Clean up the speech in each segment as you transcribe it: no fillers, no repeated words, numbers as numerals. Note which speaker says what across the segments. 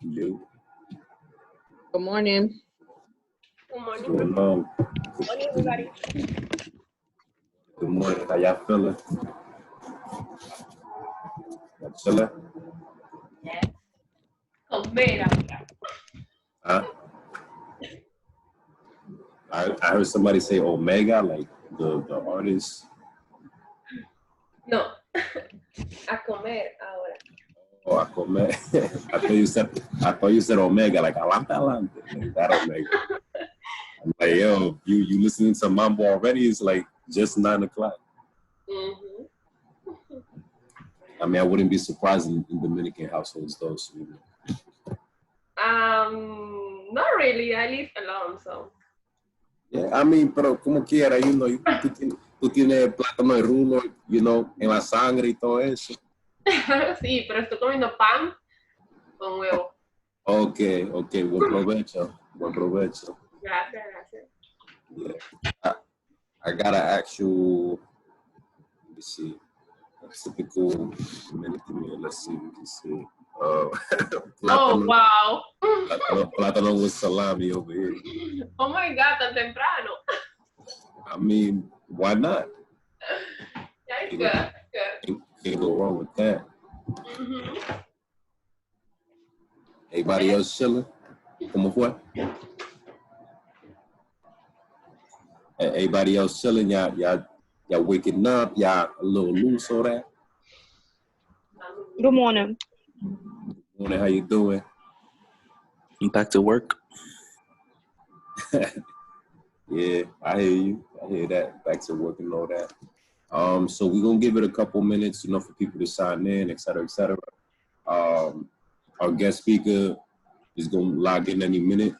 Speaker 1: You.
Speaker 2: Good morning.
Speaker 3: Good morning.
Speaker 1: What's going on?
Speaker 3: Good morning, everybody.
Speaker 1: Good morning. How y'all feeling? Y'all chilling?
Speaker 3: Yeah. Comer ahora.
Speaker 1: Huh? I heard somebody say Omega, like the artist.
Speaker 3: No. A comer ahora.
Speaker 1: Oh, I comer. I thought you said Omega, like adelante, like that Omega. I'm like, yo, you listening to Mambo already? It's like just 9 o'clock.
Speaker 3: Mm-hmm.
Speaker 1: I mean, I wouldn't be surprised in Dominican households though. So, you know.
Speaker 3: Not really. I live alone, so.
Speaker 1: Yeah, I mean, pero como quiera, you know, tú tienes plátano de rulo, you know, en la sangre y todo eso.
Speaker 3: Sí, pero estoy comiendo pan con huevo.
Speaker 1: Okay, buen provecho.
Speaker 3: Gracias, gracias.
Speaker 1: Yeah. I got an actual, let me see, a typical Dominican meal. Let's see, we can see.
Speaker 3: Oh, wow.
Speaker 1: Plátano with salami over here.
Speaker 3: Oh my God, tan temprano.
Speaker 1: I mean, why not?
Speaker 3: Yeah, it's good.
Speaker 1: Can't go wrong with that.
Speaker 3: Mm-hmm.
Speaker 1: Everybody else chilling? ¿Cómo fue? Everybody else chilling? Y'all waking up? Y'all a little loose or that?
Speaker 2: Good morning.
Speaker 1: Morning, how you doing?
Speaker 4: I'm back to work.
Speaker 1: Yeah, I hear you. I hear that. Back to work and all that. So we're gonna give it a couple minutes, you know, for people to sign in, et cetera, et cetera. Our guest speaker is gonna log in any minute.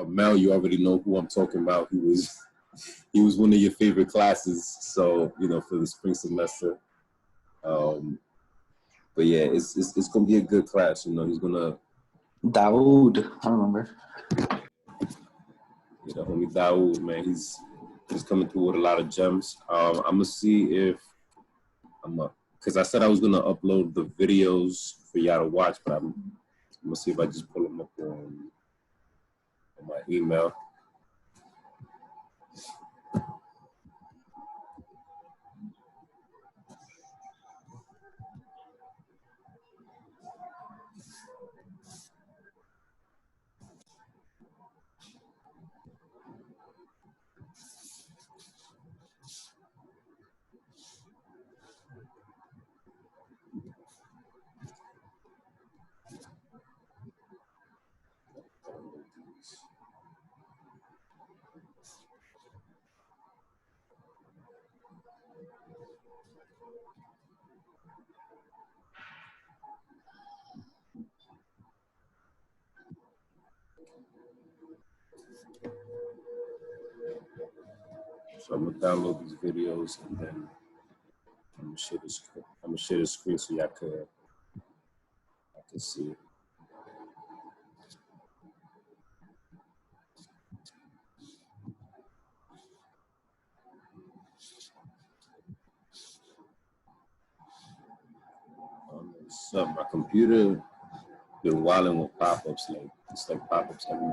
Speaker 1: Mel, you already know who I'm talking about. He was one of your favorite classes, so you know, for the spring semester. But yeah, it's gonna be a good class. You know, he's gonna.
Speaker 4: Daoud, I remember.
Speaker 1: You know, homie Daoud, man, he's coming through with a lot of gems. I'm gonna see if because I said I was gonna upload the videos for y'all to watch, but I'm gonna see if I just pull them up on my email. So I'm gonna download these videos and then I'm gonna share the screen so y'all can see it. So my computer been wilding with pop-ups, like it's like pop-ups every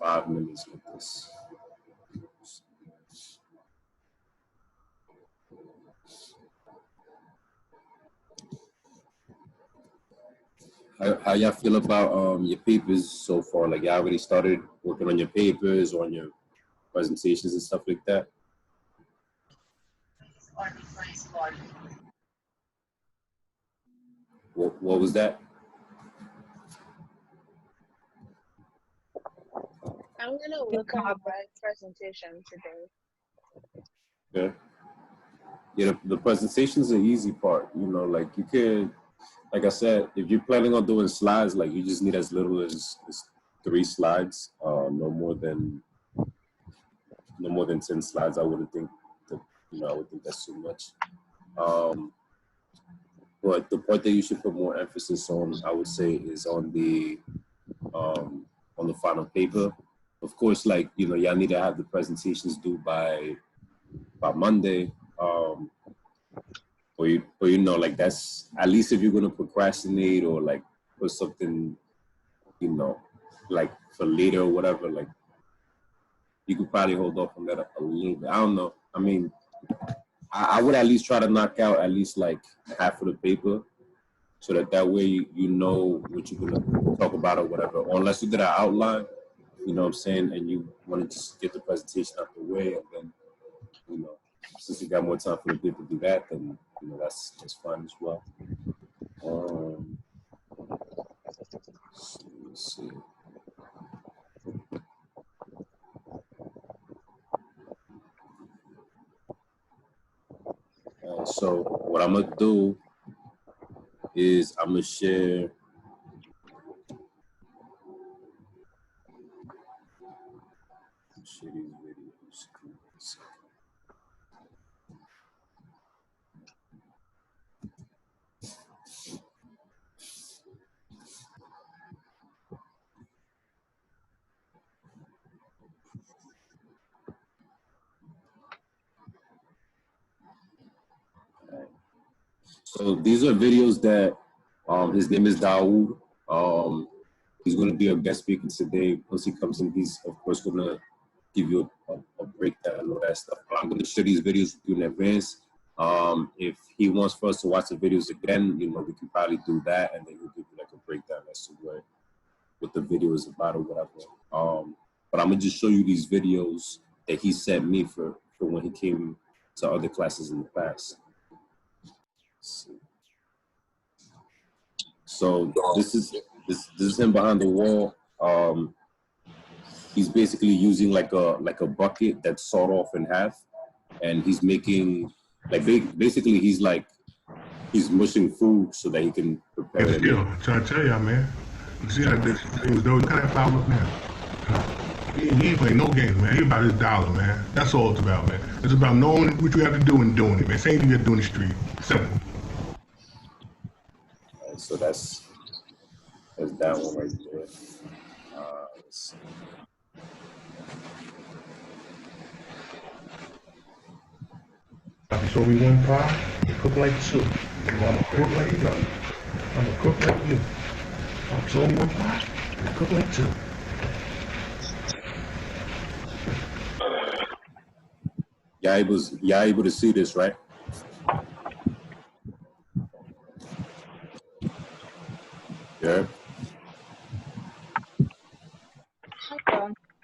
Speaker 1: 5 minutes like this. How y'all feel about your papers so far? Like y'all already started working on your papers or on your presentations and stuff like that? What was that?
Speaker 2: I'm gonna look at my presentation today.
Speaker 1: Yeah. Yeah, the presentation is the easy part. You know, like you could, like I said, if you're planning on doing slides, like you just need as little as 3 slides, no more than 10 slides. I wouldn't think that, you know, I would think that's too much. But the part that you should put more emphasis on, I would say, is on the final paper. Of course, like, you know, y'all need to have the presentations due by Monday. Or you know, like that's, at least if you're gonna procrastinate or like put something, you know, like for later or whatever, like you could probably hold off on that a little bit. I don't know. I mean, I would at least try to knock out at least like half of the paper, so that way you know what you're gonna talk about or whatever. Or unless you did an outline, you know what I'm saying, and you want to just get the presentation out the way, and then, you know, since you got more time for the paper to do that, then, you know, that's fine as well. Let's see. So what I'm gonna do is I'm gonna share. Share these videos. So these are videos that his name is Dawood. He's going to be a guest speaker today. Once he comes in, he's of course going to give you a breakdown and all that stuff. But I'm going to share these videos with you in advance. If he wants for us to watch the videos again, you know, we can probably do that, and then he'll give you like a breakdown as to what the video is about or whatever. But I'm gonna just show you these videos that he sent me for when he came to other classes in the past. So this is him behind the wall. He's basically using like a bucket that's sawed off in half, and he's making like basically he's mushing food so that he can prepare it.
Speaker 5: Still, I'm trying to tell y'all, man. You see how this thing though? Look how that flower look now. He ain't playing no games, man. He about his dollar, man. That's all it's about, man. It's about knowing what you have to do and doing it, man. Same thing you do in the street. Simple.
Speaker 1: So that's that one right there. Let's see.
Speaker 5: You show me one pie, you cook like two. I'm gonna cook like you. I'm gonna cook like you. I'm showing one pie, you cook like two.
Speaker 1: Y'all able to see this, right? Yeah.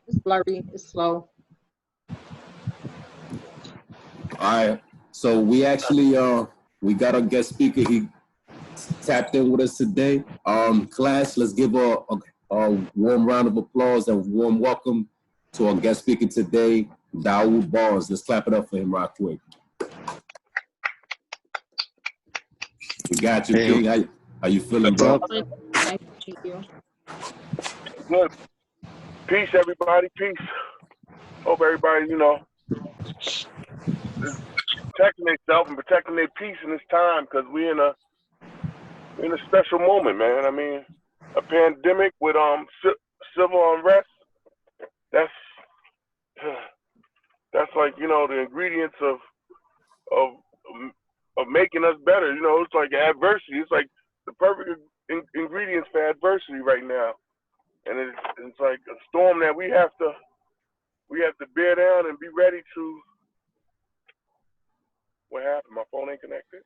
Speaker 6: It's blurry. It's slow.
Speaker 1: All right. So we actually we got a guest speaker. He tapped in with us today. Class, let's give a warm round of applause and warm welcome to our guest speaker today, Dawood Barnes. Let's clap it up for him right quick. We got you,
Speaker 4: Hey.
Speaker 1: King. How you feeling, bro?
Speaker 6: Thank you.
Speaker 7: Good. Peace, everybody. Peace. Hope everybody, you know, is protecting themselves and protecting their peace in this time, because we're in a special moment, man. I mean, a pandemic with civil unrest. That's like, you know, the ingredients of making us better. You know, it's like adversity. It's like the perfect ingredients for adversity right now. And it's like a storm that we have to bear down and be ready to. What happened? My phone ain't connected.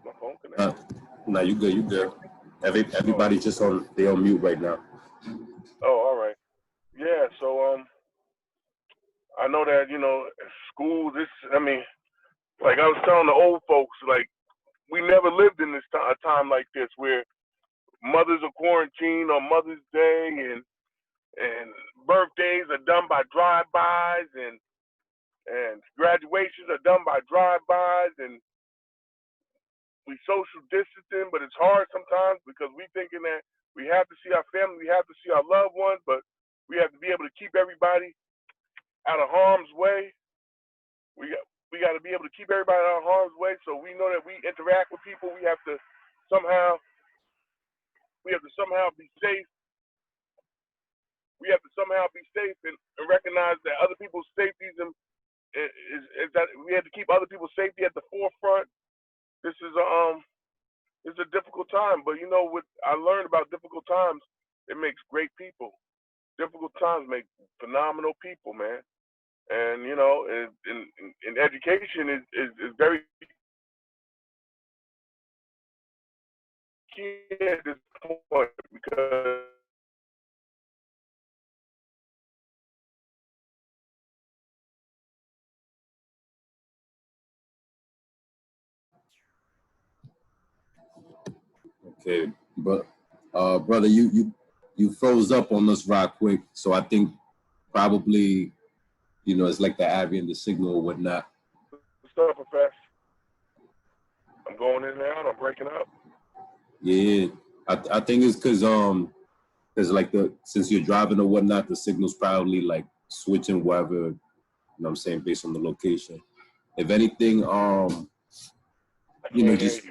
Speaker 7: My phone connected.
Speaker 1: No, you good. You good. Everybody's just on mute right now.
Speaker 7: Oh, all right. Yeah. So I know that, you know, school. I mean, like I was telling the old folks, like we never lived in a time like this where mothers are quarantined on Mother's Day, and birthdays are done by drive-bys, and graduations are done by drive-bys, and we social distancing, but it's hard sometimes because we thinking that we have to see our family, we have to see our loved ones, but we have to be able to keep everybody out of harm's way. We got to be able to keep everybody out of harm's way, so we know that we interact with people. We have to somehow be safe. We have to somehow be safe and recognize that other people's safety is that we have to keep other people's safety at the forefront. This is it's a difficult time. But you know what I learned about difficult times? It makes great people. Difficult times make phenomenal people, man. And you know, in education is very key at this point because
Speaker 1: Okay, but brother, you froze up on us right quick. So I think probably, you know, it's like the Avian, the signal or whatnot.
Speaker 7: stuff affects. I'm going in and out. I'm breaking up.
Speaker 1: Yeah, I think it's because like since you're driving or whatnot, the signal's probably like switching wherever, you know what I'm saying, based on the location. If anything, you know, just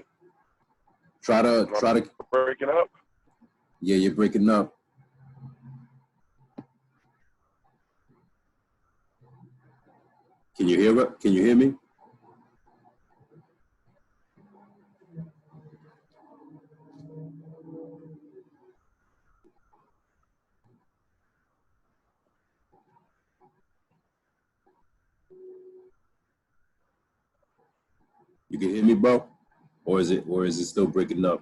Speaker 1: try to
Speaker 7: breaking up.
Speaker 1: Yeah, you're breaking up. Can you hear it? Can you hear me? You can hear me, bro? Or is it still breaking up?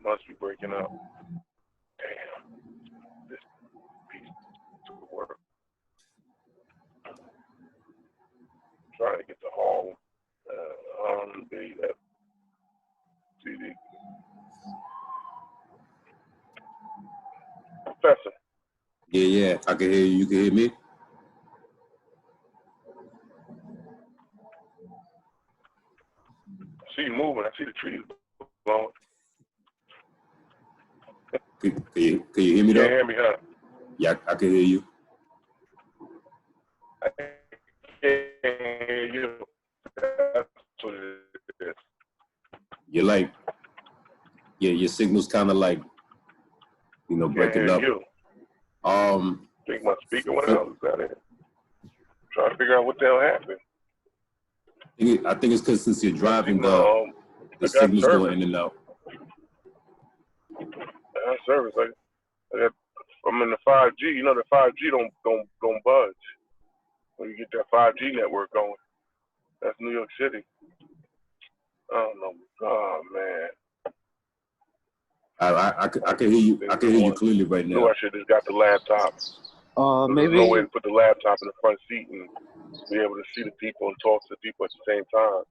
Speaker 7: Must be breaking up. Damn. This piece of work. Trying to get to home. Be that CD. Professor.
Speaker 1: Yeah, I can hear you. You can hear me?
Speaker 7: I see you moving. I see the trees blowing.
Speaker 1: Can you hear me
Speaker 7: You
Speaker 1: though?
Speaker 7: can't hear me, huh?
Speaker 1: Yeah, I can hear you.
Speaker 7: I can't hear you. That's what it is.
Speaker 1: You're like, yeah, your signal's kind of like, you know, breaking up.
Speaker 7: You.
Speaker 1: I
Speaker 7: think my speaker went out. Is that it? Trying to figure out what the hell happened.
Speaker 1: I think it's because since you're driving, the signal's going in and out.
Speaker 7: I got service. I'm in the 5G. You know the 5G don't budge when you get that 5G network going. That's New York City. I don't know. Oh man.
Speaker 1: I can hear you. I can hear you clearly right now.
Speaker 7: No, I should have got the laptop.
Speaker 4: Maybe.
Speaker 7: There's no way to put the laptop in the front seat and be able to see the people and talk to the people at the same time.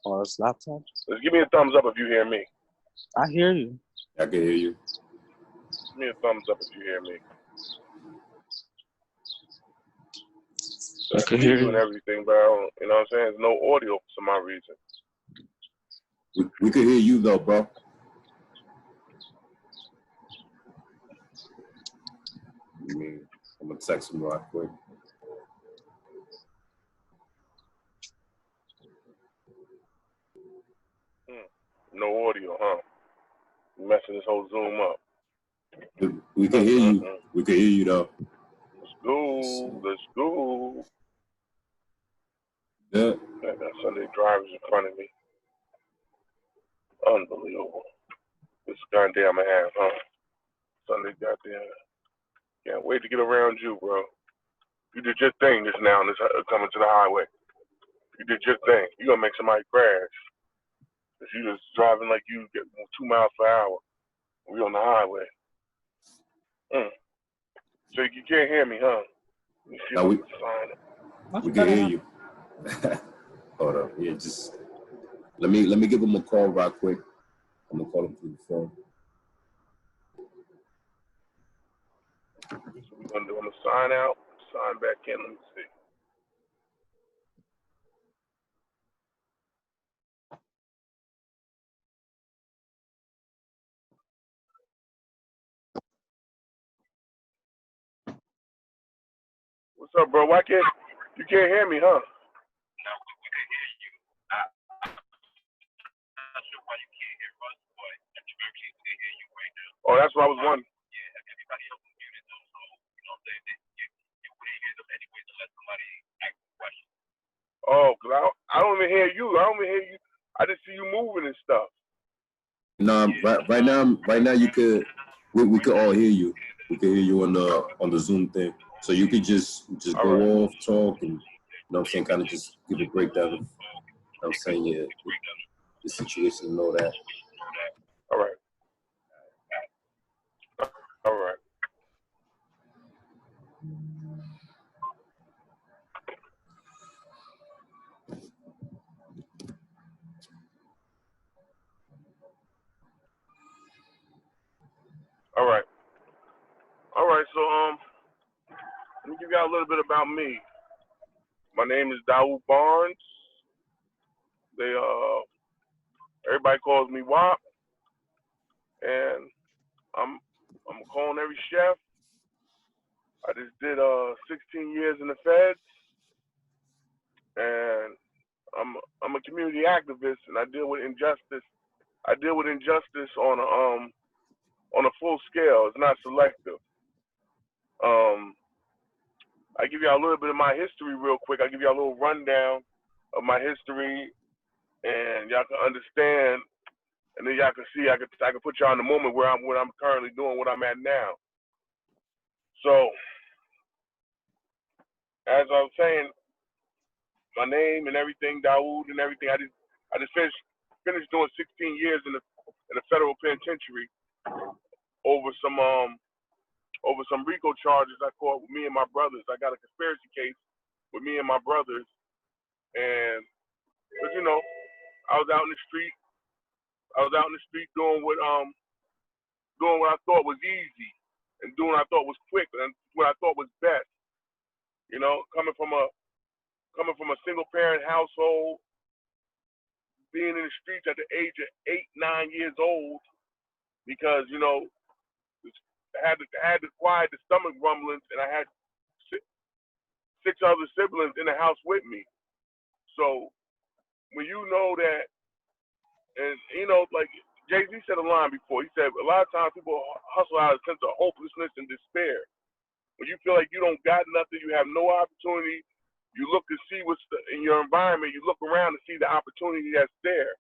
Speaker 4: Oh, it's laptop.
Speaker 7: Just give me a thumbs up if you hear me.
Speaker 4: I hear you.
Speaker 1: I can hear you.
Speaker 7: Give me a thumbs up if you hear me.
Speaker 4: I can hear you
Speaker 7: and everything, but I don't, you know what I'm saying? There's no audio for some reason.
Speaker 1: We can hear you though, bro. I'm gonna text him right quick.
Speaker 7: No audio, huh? You're messing this whole Zoom up.
Speaker 1: We can hear you. We can hear you though.
Speaker 7: Let's go. Let's go.
Speaker 1: Yeah.
Speaker 7: I got Sunday drivers in front of me. Unbelievable. This goddamn half, huh? Sunday goddamn. Can't wait to get around you, bro. You did your thing just now, this coming to the highway. You did your thing. You gonna make somebody crash. Cause you just driving like you get 2 miles per hour. We on the highway. So you can't hear me, huh?
Speaker 1: No, we can hear you. Hold on. Yeah, just let me give him a call right quick. I'm gonna call him through the phone.
Speaker 7: So we're gonna do, I'm gonna sign out, sign back in, let me see. What's up, bro? Why can't you can't hear me, huh? No, we can hear you. I'm not sure why you can't hear us, but everybody can hear you right now. Oh, that's what I was wondering. Yeah, everybody else is muted though, so you know what I'm saying? You wouldn't hear them anyways unless somebody asks a question. Oh, cause I don't even hear you. I don't even hear you. I just see you moving and stuff.
Speaker 1: No, right now you could we could all hear you. We could hear you on the Zoom thing. So you could just go off, talk, and you know what I'm saying, kind of just give a breakdown of, you know what I'm saying, yeah, the situation and all that.
Speaker 7: All right. All right. All right. All right. So let me give y'all a little bit about me. My name is Dawood Barnes. Everybody calls me WAP, and I'm a culinary chef. I just did 16 years in the feds, and I'm a community activist, and I deal with injustice. I deal with injustice on a full scale. It's not selective. I give y'all a little bit of my history real quick. I give y'all a little rundown of my history, and y'all can understand, and then y'all can see. I can put y'all in the moment where I'm currently doing, what I'm at now. So, as I was saying, my name and everything, Dawood and everything. I just finished doing 16 years in the federal penitentiary over some RICO charges I caught with me and my brothers. I got a conspiracy case with me and my brothers, and but you know, I was out in the street. I was out in the street doing what I thought was easy, and doing what I thought was quick, and what I thought was best. You know, coming from a single parent household, being in the streets at the age of 8, 9 years old, because you know, I had to quiet the stomach rumblings, and I had six other siblings in the house with me. So when you know that, and you know, like Jay-Z said a line before, he said a lot of times people hustle out of a sense of hopelessness and despair. When you feel like you don't got nothing, you have no opportunity, you look to see what's in your environment, you look around to see the opportunity that's there.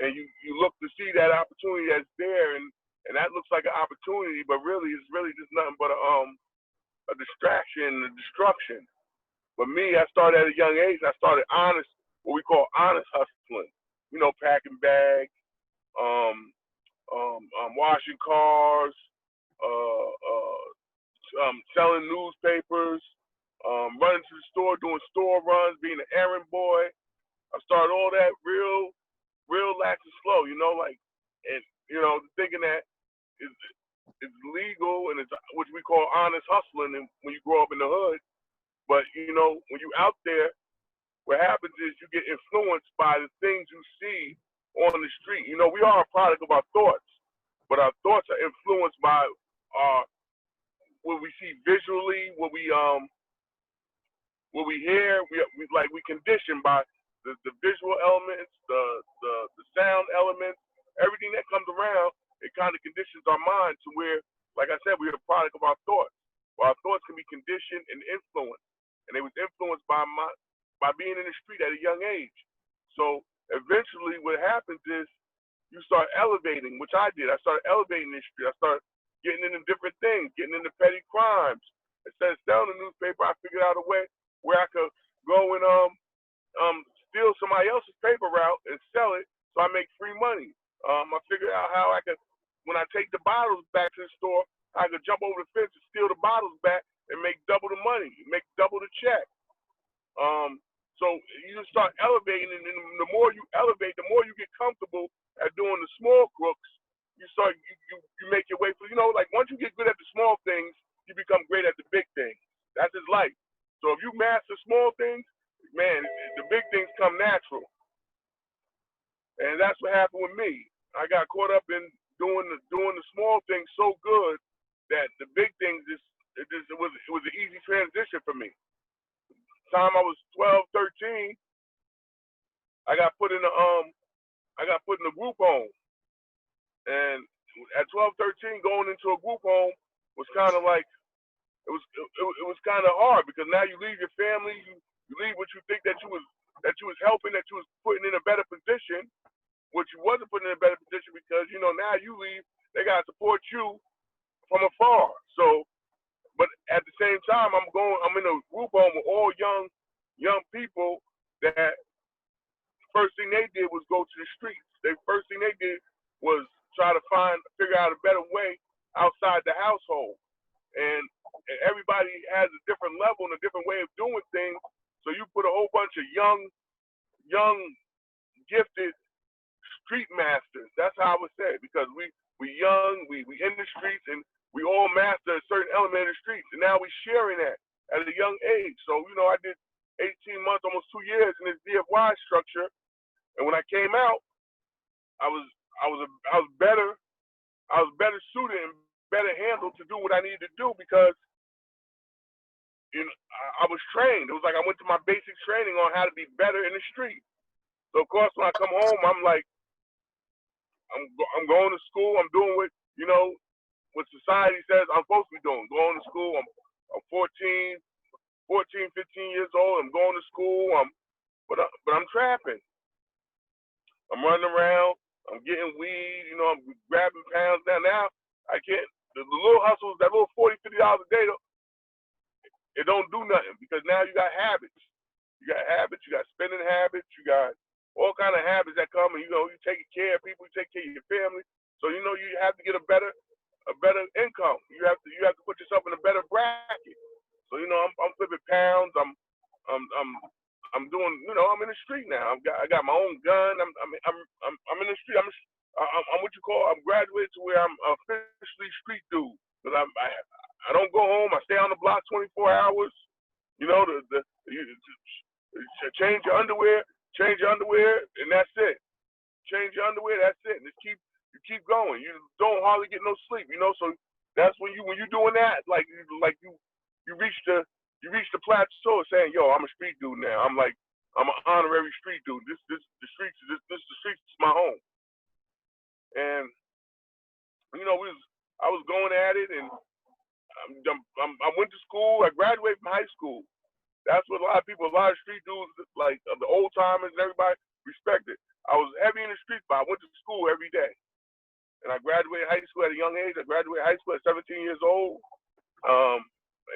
Speaker 7: And you look to see that opportunity that's there, and that looks like an opportunity, but really it's really just nothing but a distraction, a destruction. But me, I started at a young age. I started what we call honest hustling. You know, packing bags, washing cars, selling newspapers, running to the store, doing store runs, being an errand boy. I started all that real lax and slow, you know, like, and you know, thinking that it's legal and it's what we call honest hustling, and when you grow up in the hood. But you know, when you out there, what happens is you get influenced by the things you see on the street. You know, we are a product of our thoughts, but our thoughts are influenced by what we see visually, what we hear. We conditioned by the visual elements, the sound elements, everything that comes around. It kind of conditions our mind to where, like I said, we're a product of our thoughts. Well, our thoughts can be conditioned and influenced, and they was influenced by being in the street at a young age. So eventually what happens is you start elevating, which I did. I started elevating in the street. I started getting into different things, getting into petty crimes. Instead of selling the newspaper, I figured out a way where I could go and steal somebody else's paper route and sell it so I make free money. I figured out how I could, when I take the bottles back to the store, I could jump over the fence and steal the bottles back and make double the money, make double the check. So you just start elevating, and the more you elevate, the more you get comfortable at doing the small crooks. You make your way through. You know, like once you get good at the small things, you become great at the big things. That's his life. So if you master small things, man, the big things come natural. And that's what happened with me. I got caught up in doing the small things so good that the big things it was an easy transition for me. Time I was 12, 13, I got put in a group home. And at 12, 13, going into a group home was kind of like, it was kind of hard, because now you leave your family, you leave what you think that you was that you was helping, that you was putting in a better position, which you wasn't putting in a better position because, you know, now you leave, they got to support you from afar. So, but at the same time, I'm in a group home with all young people that first thing they did was go to the streets. The first thing they did was try to figure out a better way outside the household. And everybody has a different level and a different way of doing things. So you put a whole bunch of young, gifted street masters. That's how I would say it, because we young, we in the streets, and we all master a certain element of the streets. And now we sharing that at a young age. So, you know, I did 18 months, almost 2 years in this DFY structure. And when I came out, I was better suited and better handled to do what I needed to do because, you know, I was trained. It was like I went to my basic training on how to be better in the street. So of course, when I come home, I'm like, I'm going to school. I'm doing what, you know, what society says I'm supposed to be doing. Going to school. I'm 14, 15 years old. I'm going to school. But I'm trapping. I'm running around. I'm getting weed. You know, I'm grabbing pounds. Now I can't. The little hustles, that little $40, $50 a day, it don't do nothing because now you got habits. You got habits. You got spending habits. You got all kind of habits that come, and you know, you taking care of people. You take care of your family. So you know, you have to get a better income. You have to put yourself in a better bracket. So you know, I'm flipping pounds. I'm doing, you know, I'm in the street now. I got my own gun. I'm in the street. I'm what you call. I'm graduated to where I'm officially street dude. Cause I don't go home. I stay on the block 24 hours. You know, you change your underwear, and that's it. Change your underwear, that's it. And you keep going. You don't hardly get no sleep. You know, so that's when you're doing that, like you reach the plateau of saying, yo, I'm a street dude now. I'm an honorary street dude. The streets is my home. And you know, I was going at it, and I went to school. I graduated from high school. That's what a lot of street dudes, like the old timers and everybody, respected. I was heavy in the streets, but I went to school every day. And I graduated high school at a young age. I graduated high school at 17 years old.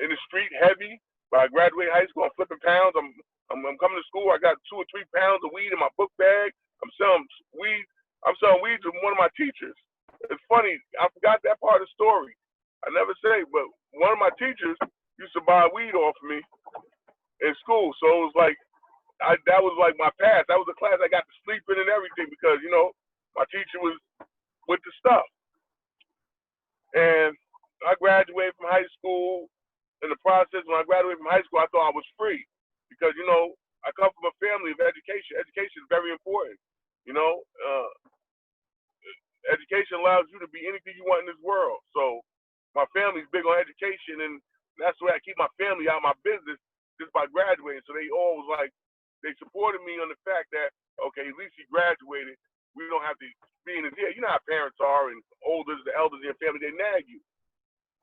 Speaker 7: In the street, heavy. But I graduated high school. I'm flipping pounds. I'm coming to school. I got 2 or 3 pounds of weed in my book bag. I'm selling weed to one of my teachers. It's funny. I forgot that part of the story. I never say, but one of my teachers used to buy weed off of me in school. So it was like, that was like my past. That was the class I got to sleep in and everything because, you know, my teacher was with the stuff. And I graduated from high school. In the process, when I graduated from high school, I thought I was free because, you know, I come from a family of education. Education is very important. You know, education allows you to be anything you want in this world. So my family's big on education, and that's where I keep my family out of my business just by graduating. So they all was like, they supported me on the fact that, okay, at least he graduated. We don't have to be in his ear. You know how parents are, and the elders in your family, they nag you.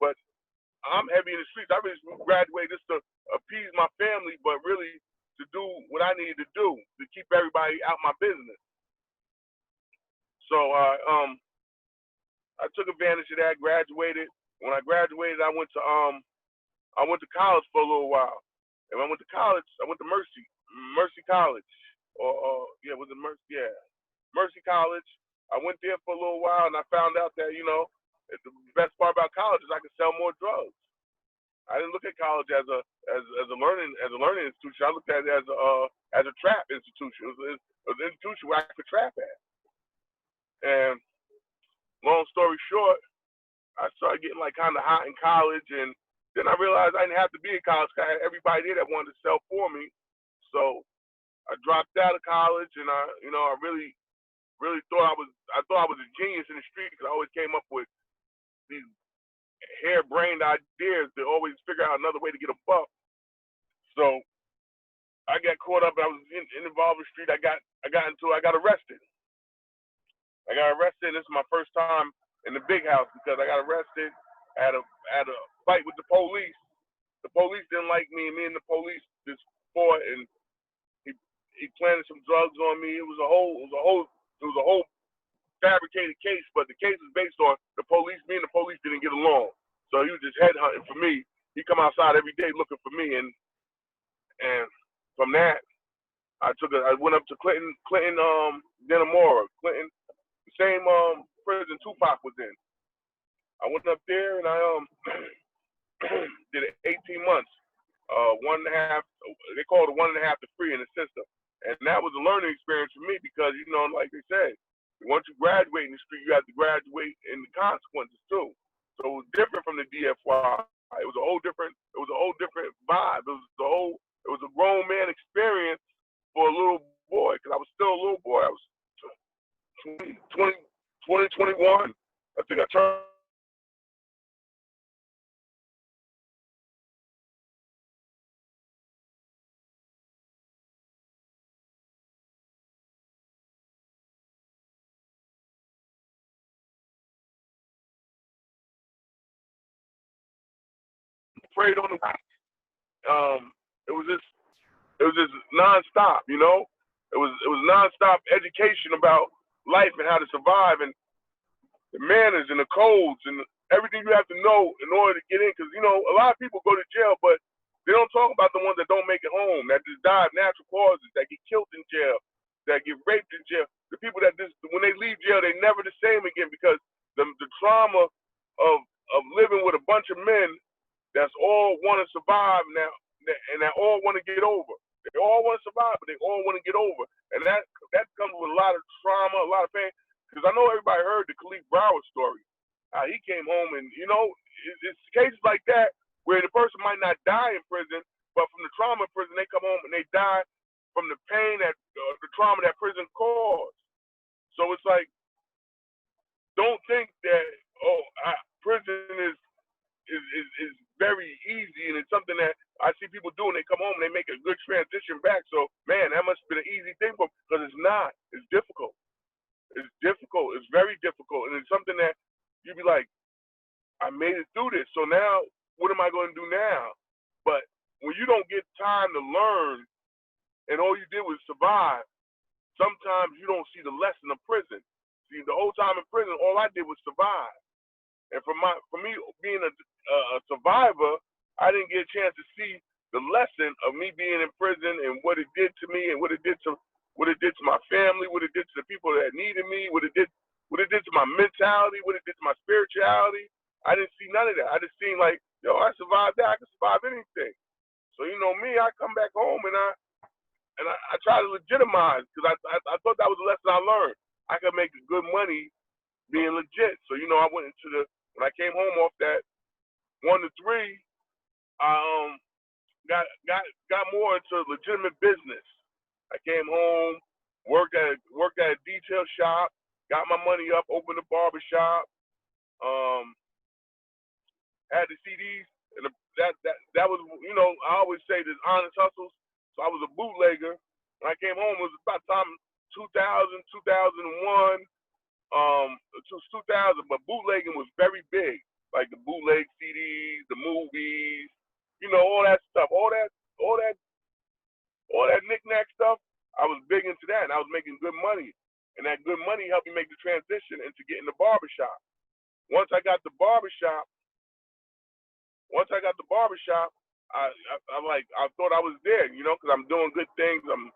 Speaker 7: But I'm heavy in the streets. I really graduated just to appease my family, but really to do what I needed to do to keep everybody out my business. So I took advantage of that. Graduated. When I graduated, I went to college for a little while. And when I went to college, I went to Mercy College, was it Mercy? Yeah, Mercy College. I went there for a little while, and I found out that, you know, the best part about college is I could sell more drugs. I didn't look at college as a learning institution. I looked at it as a trap institution. It was an institution where I could trap at. And long story short, I started getting like kind of hot in college, and then I realized I didn't have to be in college because I had everybody there that wanted to sell for me. So I dropped out of college, and I really thought I was a genius in the street because I always came up with these harebrained ideas to always figure out another way to get a buck. So I got caught up. I was involved in the street. I got arrested. I got arrested. This is my first time in the big house because I got arrested. I had a fight with the police. The police didn't like me, and me and the police just fought, and he planted some drugs on me. It was a whole fabricated case, but the case was based on me and the police didn't get along. So he was just headhunting for me. He come outside every day looking for me, and from that, I went up to Clinton, Denamora, Clinton, the same prison Tupac was in. I went up there and I did 18 months, 1.5. They call it 1.5 to 3 in the system, and that was a learning experience for me because like they said, once you graduate in the street, you have to graduate in the consequences too. So it was different from the DFY. It was a whole different vibe. It was a grown man experience for a little boy, because I was still a little boy. I was 21. I think I turned. Prayed on the it was just nonstop, It was nonstop education about life and how to survive and the manners and the codes and everything you have to know in order to get in. Because a lot of people go to jail, but they don't talk about the ones that don't make it home, that just die of natural causes, that get killed in jail, that get raped in jail. The people that just when they leave jail, they never the same again because the trauma of living with a bunch of men that's all want to survive now, and that all want to get over. They all want to survive, but they all want to get over, and that comes with a lot of trauma, a lot of pain. Because I know everybody heard the Khalif Broward story. He came home, and it's cases like that where the person might not die in prison, but from the trauma in prison, they come home and they die from the pain that the trauma that prison caused. So it's like, don't think that prison is very easy, and it's something that I see people do, and they come home and they make a good transition back. So, man, that must have been an easy thing for them, because it's not. It's difficult. It's difficult. It's very difficult, and it's something that you'd be like, I made it through this. So now, what am I going to do now? But when you don't get time to learn, and all you did was survive, sometimes you don't see the lesson of prison. See, the whole time in prison, all I did was survive. And for me being a survivor, I didn't get a chance to see the lesson of me being in prison and what it did to me and what it did to my family, what it did to the people that needed me, what it did to my mentality, what it did to my spirituality. I didn't see none of that. I just seen like, I survived that. I can survive anything. So me, I come back home and I try to legitimize, because I thought that was a lesson I learned. I could make good money being legit. So I went into when I came home off that 1 to 3, I got more into legitimate business. I came home, worked at a detail shop, got my money up, opened a barber shop, had the CDs, and that was I always say there's honest hustles. So I was a bootlegger. When I came home, it was about time 2000, 2001. 2000, but bootlegging was very big, like the bootleg CDs, the movies, all that stuff, all that knick-knack stuff. I was big into that, and I was making good money, and that good money helped me make the transition into getting the barbershop. Once I got the barbershop, I thought I was there, because I'm doing good things. I'm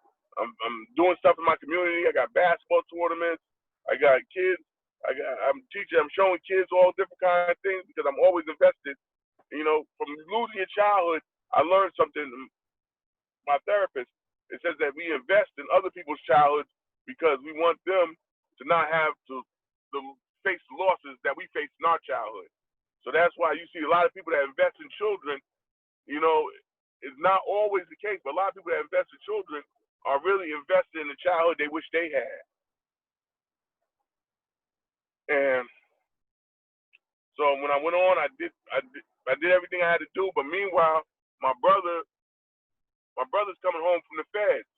Speaker 7: doing stuff in my community. I got basketball tournaments. I got kids. I'm teaching. I'm showing kids all different kinds of things because I'm always invested. From losing your childhood, I learned something. My therapist, it says that we invest in other people's childhoods because we want them to not have to face the losses that we faced in our childhood. So that's why you see a lot of people that invest in children. It's not always the case, but a lot of people that invest in children are really invested in the childhood they wish they had. And so when I went on, I did everything I had to do. But meanwhile, my brother's coming home from the feds.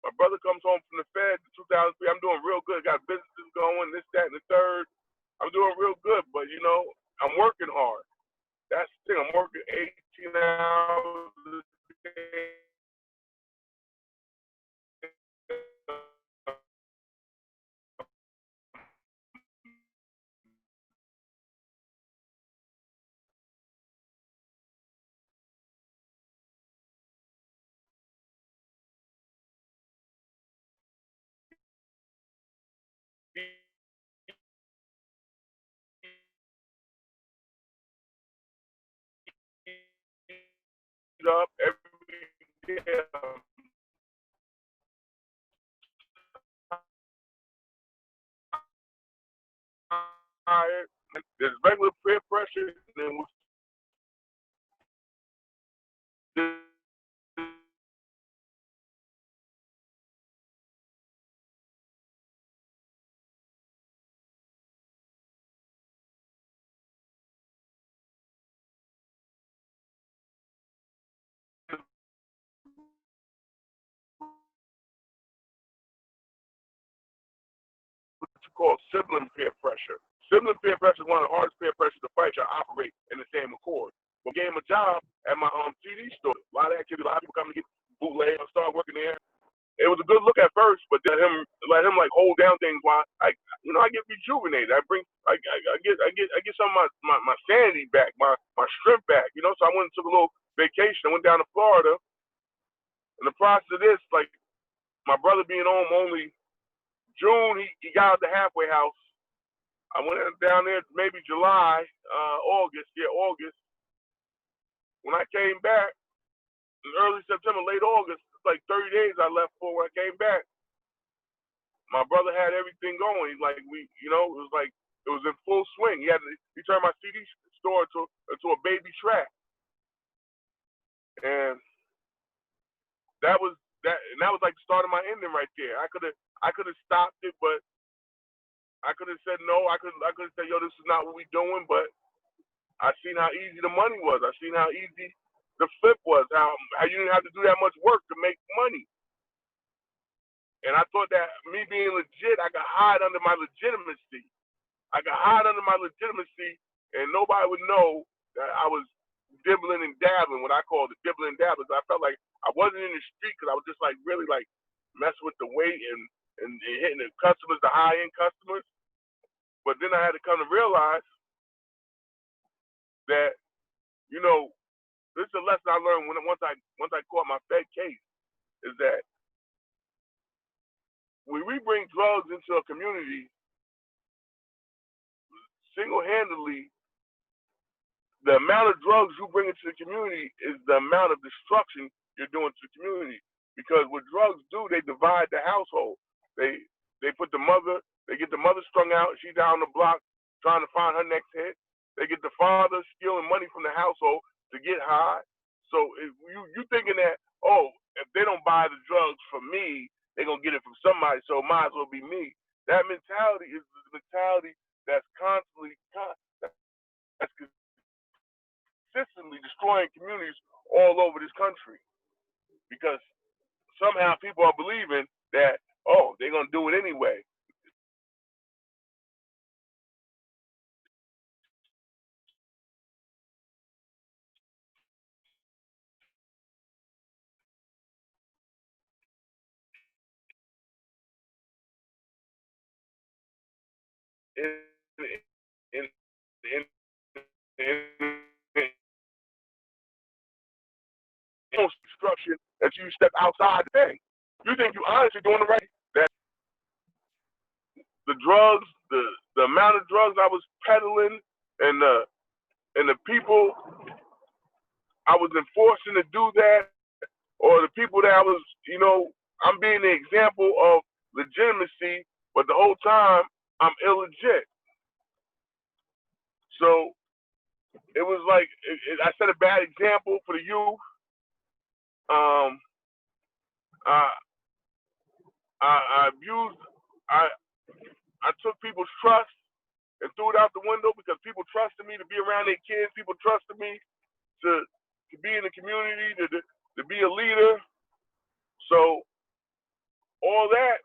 Speaker 7: My brother comes home from the feds in 2003. I'm doing real good. Got businesses going, this, that, and the third. I'm doing real good, but I'm working hard. That's the thing. I'm working 18 hours a day. up every day. Tired. There's regular peer pressure, and then what you call sibling peer pressure. Sibling peer pressure is one of the hardest peer pressures to fight. You operate in the same accord. But I gave him a job at my CD store. A lot of activity, a lot of people come to get bootleg. I started working there. It was a good look at first, but let him like hold down things while I get rejuvenated. I get some of my sanity back, my strength back. So I went and took a little vacation. I went down to Florida. In the process of this, like my brother being home only June, he got out the halfway house. I went down there maybe July, August. When I came back, in early September, late August, like 30 days I left for when I came back. My brother had everything going. Like it was like it was in full swing. He turned my CD store into a baby track, and that was like the start of my ending right there. I could have stopped it, but I could have said no. I could have said, yo, this is not what we doing. But I seen how easy the money was. I seen how easy the flip was. How you didn't have to do that much work to make money. And I thought that me being legit, I could hide under my legitimacy. And nobody would know that I was dibbling and dabbling, what I call the dibbling and dabbling. I felt like I wasn't in the street because I was just like really like messing with the weight and hitting the customers, the high-end customers. But then I had to come to realize that, this is a lesson I learned once I caught my Fed case, is that when we bring drugs into a community, single-handedly, the amount of drugs you bring into the community is the amount of destruction you're doing to the community. Because what drugs do, they divide the household. They get the mother strung out. She's down the block trying to find her next hit. They get the father stealing money from the household to get high. So if you thinking that, if they don't buy the drugs from me, they're going to get it from somebody, so it might as well be me. That mentality is the mentality that's consistently destroying communities all over this country. Because somehow people are believing that, they're going to do it anyway. Construction that you step outside the thing. You think you honestly doing the right thing. That the drugs, the amount of drugs I was peddling, and the people I was enforcing to do that, or the people that I was, I'm being the example of legitimacy, but the whole time I'm illegit. So it was like I set a bad example for the youth. I took people's trust and threw it out the window because people trusted me to be around their kids. People trusted me to be in the community, to be a leader. So all that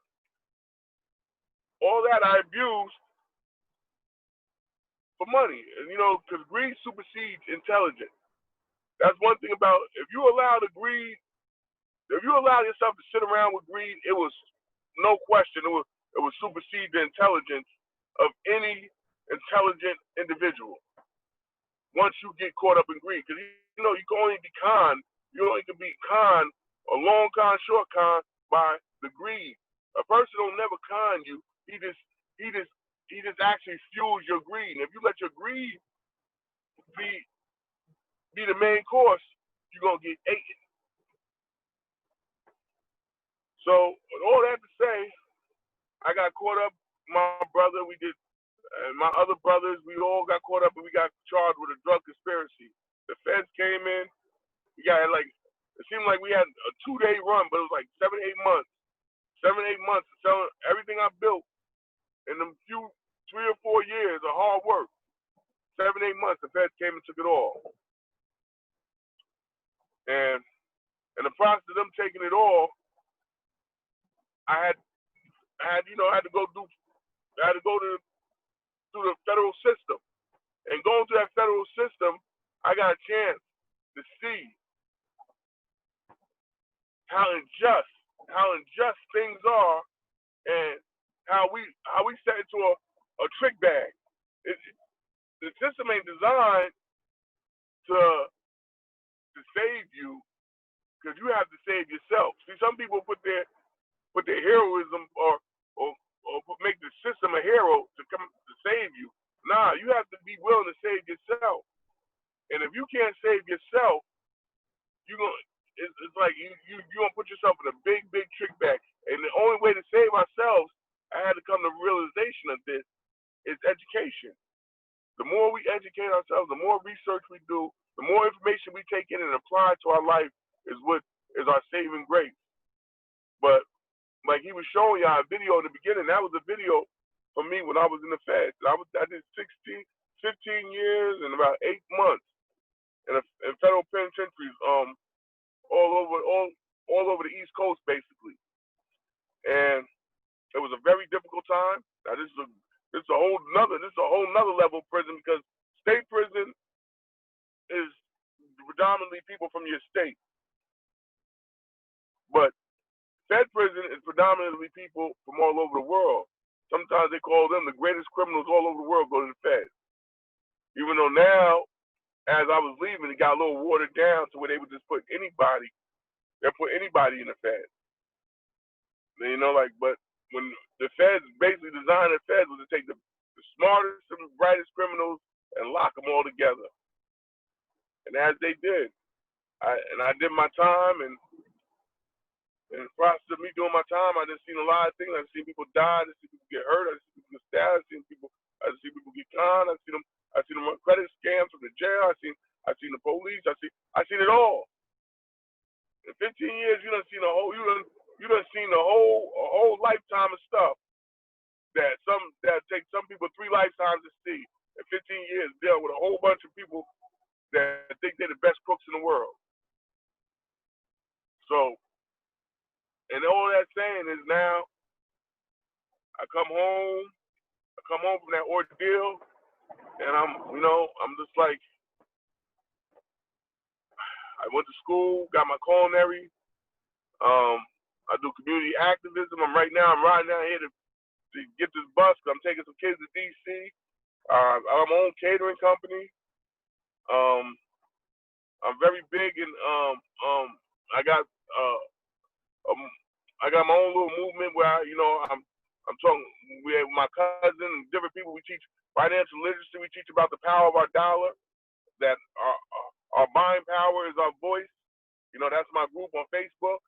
Speaker 7: I abused for money, because greed supersedes intelligence. That's one thing about, if you allow yourself to sit around with greed, it was no question, it would supersede the intelligence of any intelligent individual. Once you get caught up in greed, because you can only be conned. You only can be conned, a long con, short con, by the greed. A person will never con you. He just actually fuels your greed. And if you let your greed be the main course, you're gonna get eaten. So with all that to say, I got caught up. My brother, and my other brothers, we all got caught up and we got charged with a drug conspiracy. The feds came in. We got it seemed like we had a 2-day run, but it was like 7, 8 months. 7, 8 months of selling everything I built in them few 3 or 4 years of hard work. 7, 8 months, the feds came and took it all. And in the process of them taking it all, I had to go through the federal system. And going through that federal system, I got a chance to see how unjust things are, and how we set into a trick bag. The system ain't designed to save you, because you have to save yourself. See, some people put their heroism or make the system a hero to come to save you. Nah, you have to be willing to save yourself. And if you can't save yourself, it's like you're gonna put yourself in a big trick bag. And the only way to save ourselves, I had to come to the realization of this, is education. The more we educate ourselves, the more research we do, the more information we take in and apply to our life is what is our saving grace. But like he was showing y'all a video in the beginning, that was a video for me when I was in the Feds. I did 15 years and about 8 months in federal penitentiaries, all over the East Coast, basically. And it was a very difficult time. Now this is a whole nother level of prison, because state prison is predominantly people from your state, but Fed prison is predominantly people from all over the world. Sometimes they call them the greatest criminals all over the world go to the Fed. Even though now, as I was leaving, it got a little watered down to where they would just put anybody. They'll put anybody in the Fed. You know, but when the Feds basically designed the Feds was to take the smartest and brightest criminals and lock them all together. And as they did, I did my time, and in the process of me doing my time, I just seen a lot of things. I seen people die. I seen people get hurt. I seen people get stabbed. I seen people get conned. I seen them run credit scams from the jail. I seen the police. I seen it all. In 15 years, you done seen a whole lifetime of stuff that take some people 3 lifetimes to see. In 15 years, dealing with a whole bunch of people that think they're the best crooks in the world. So, and all that saying is now, I come home from that ordeal, and I'm just like, I went to school, got my culinary, I do community activism. I'm riding down here to get this bus, because I'm taking some kids to DC. I have my own catering company. I'm very big in, I got my own little movement where I'm talking with my cousin and different people. We teach financial literacy. We teach about the power of our dollar, that our buying power is our voice. That's my group on Facebook.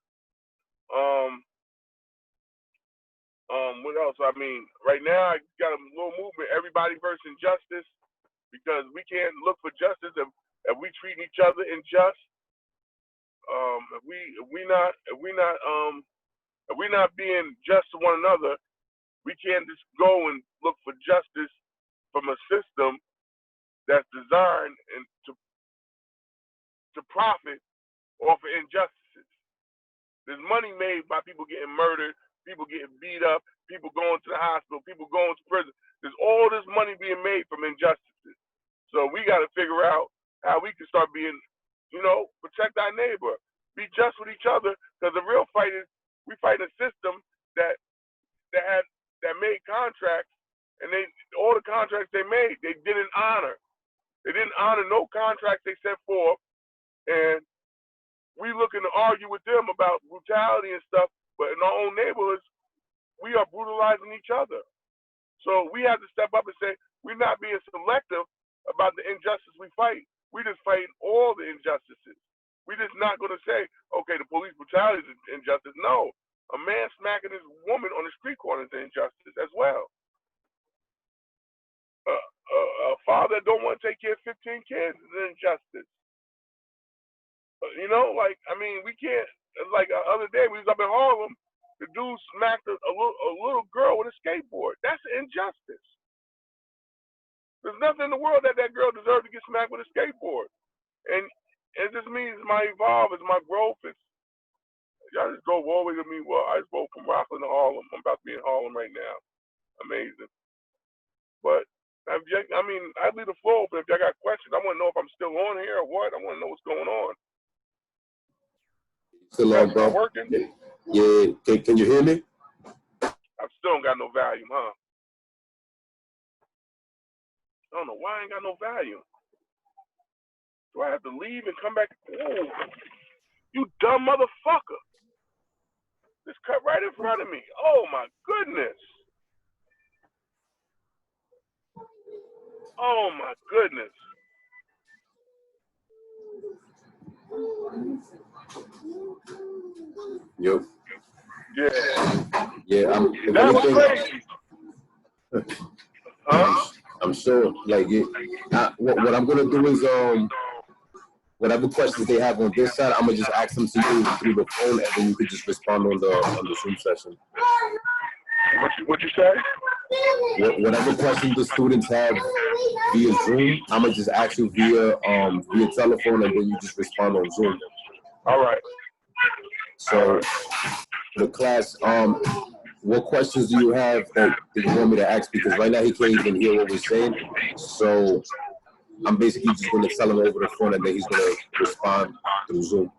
Speaker 7: What else? Right now I got a little movement, Everybody versus Injustice, because we can't look for justice if we treat each other unjust. If we're not being just to one another, we can't just go and look for justice from a system that's designed to profit off of injustices. There's money made by people getting murdered, people getting beat up, people going to the hospital, people going to prison. There's all this money being made from injustices. So we got to figure out how we can start being, protect our neighbor, be just with each other. Because the real fight is, we fight a system that made contracts, and all the contracts they made, they didn't honor. They didn't honor no contracts they set forth, and we looking to argue with them about brutality and stuff, but in our own neighborhoods, we are brutalizing each other. So we have to step up and say, we're not being selective about the injustice we fight. We're just fighting all the injustices. We're just not going to say, okay, the police brutality is injustice. No, a man smacking his woman on the street corner is injustice as well. A father that don't want to take care of 15 kids is injustice. You know, like, I mean, we can't, like the other day we was up in Harlem, the dude smacked a little girl with a skateboard. That's injustice. There's nothing in the world that girl deserves to get smacked with a skateboard. And it just means my evolve, is my growth. Y'all just drove all the way to me. Well, I just drove from Rockland to Harlem. I'm about to be in Harlem right now. Amazing. But, I mean, I leave the floor open. If y'all got questions, I want to know if I'm still on here or what. I want to know what's going on.
Speaker 1: Still on, bro?
Speaker 7: Working?
Speaker 1: Yeah. Can you hear me?
Speaker 7: I still don't got no volume, huh? I don't know why I ain't got no volume. Do I have to leave and come back? Whoa, you dumb motherfucker. This cut right in front of me. Oh, my goodness. Oh, my goodness.
Speaker 1: Yo.
Speaker 7: Yeah.
Speaker 1: Yeah,
Speaker 7: That was crazy. Huh?
Speaker 1: I'm sure, like, what I'm gonna do is, whatever questions they have on this side, I'm gonna just ask them to you through the phone, and then you could just respond on the Zoom session.
Speaker 7: What you say?
Speaker 1: Whatever questions the students have via Zoom, I'm gonna just ask you via telephone, and then you just respond on Zoom.
Speaker 7: All right.
Speaker 1: So, the class, what questions do you have that you want me to ask? Because right now he can't even hear what we're saying. So I'm basically just going to tell him over the phone, and then he's going to respond through Zoom.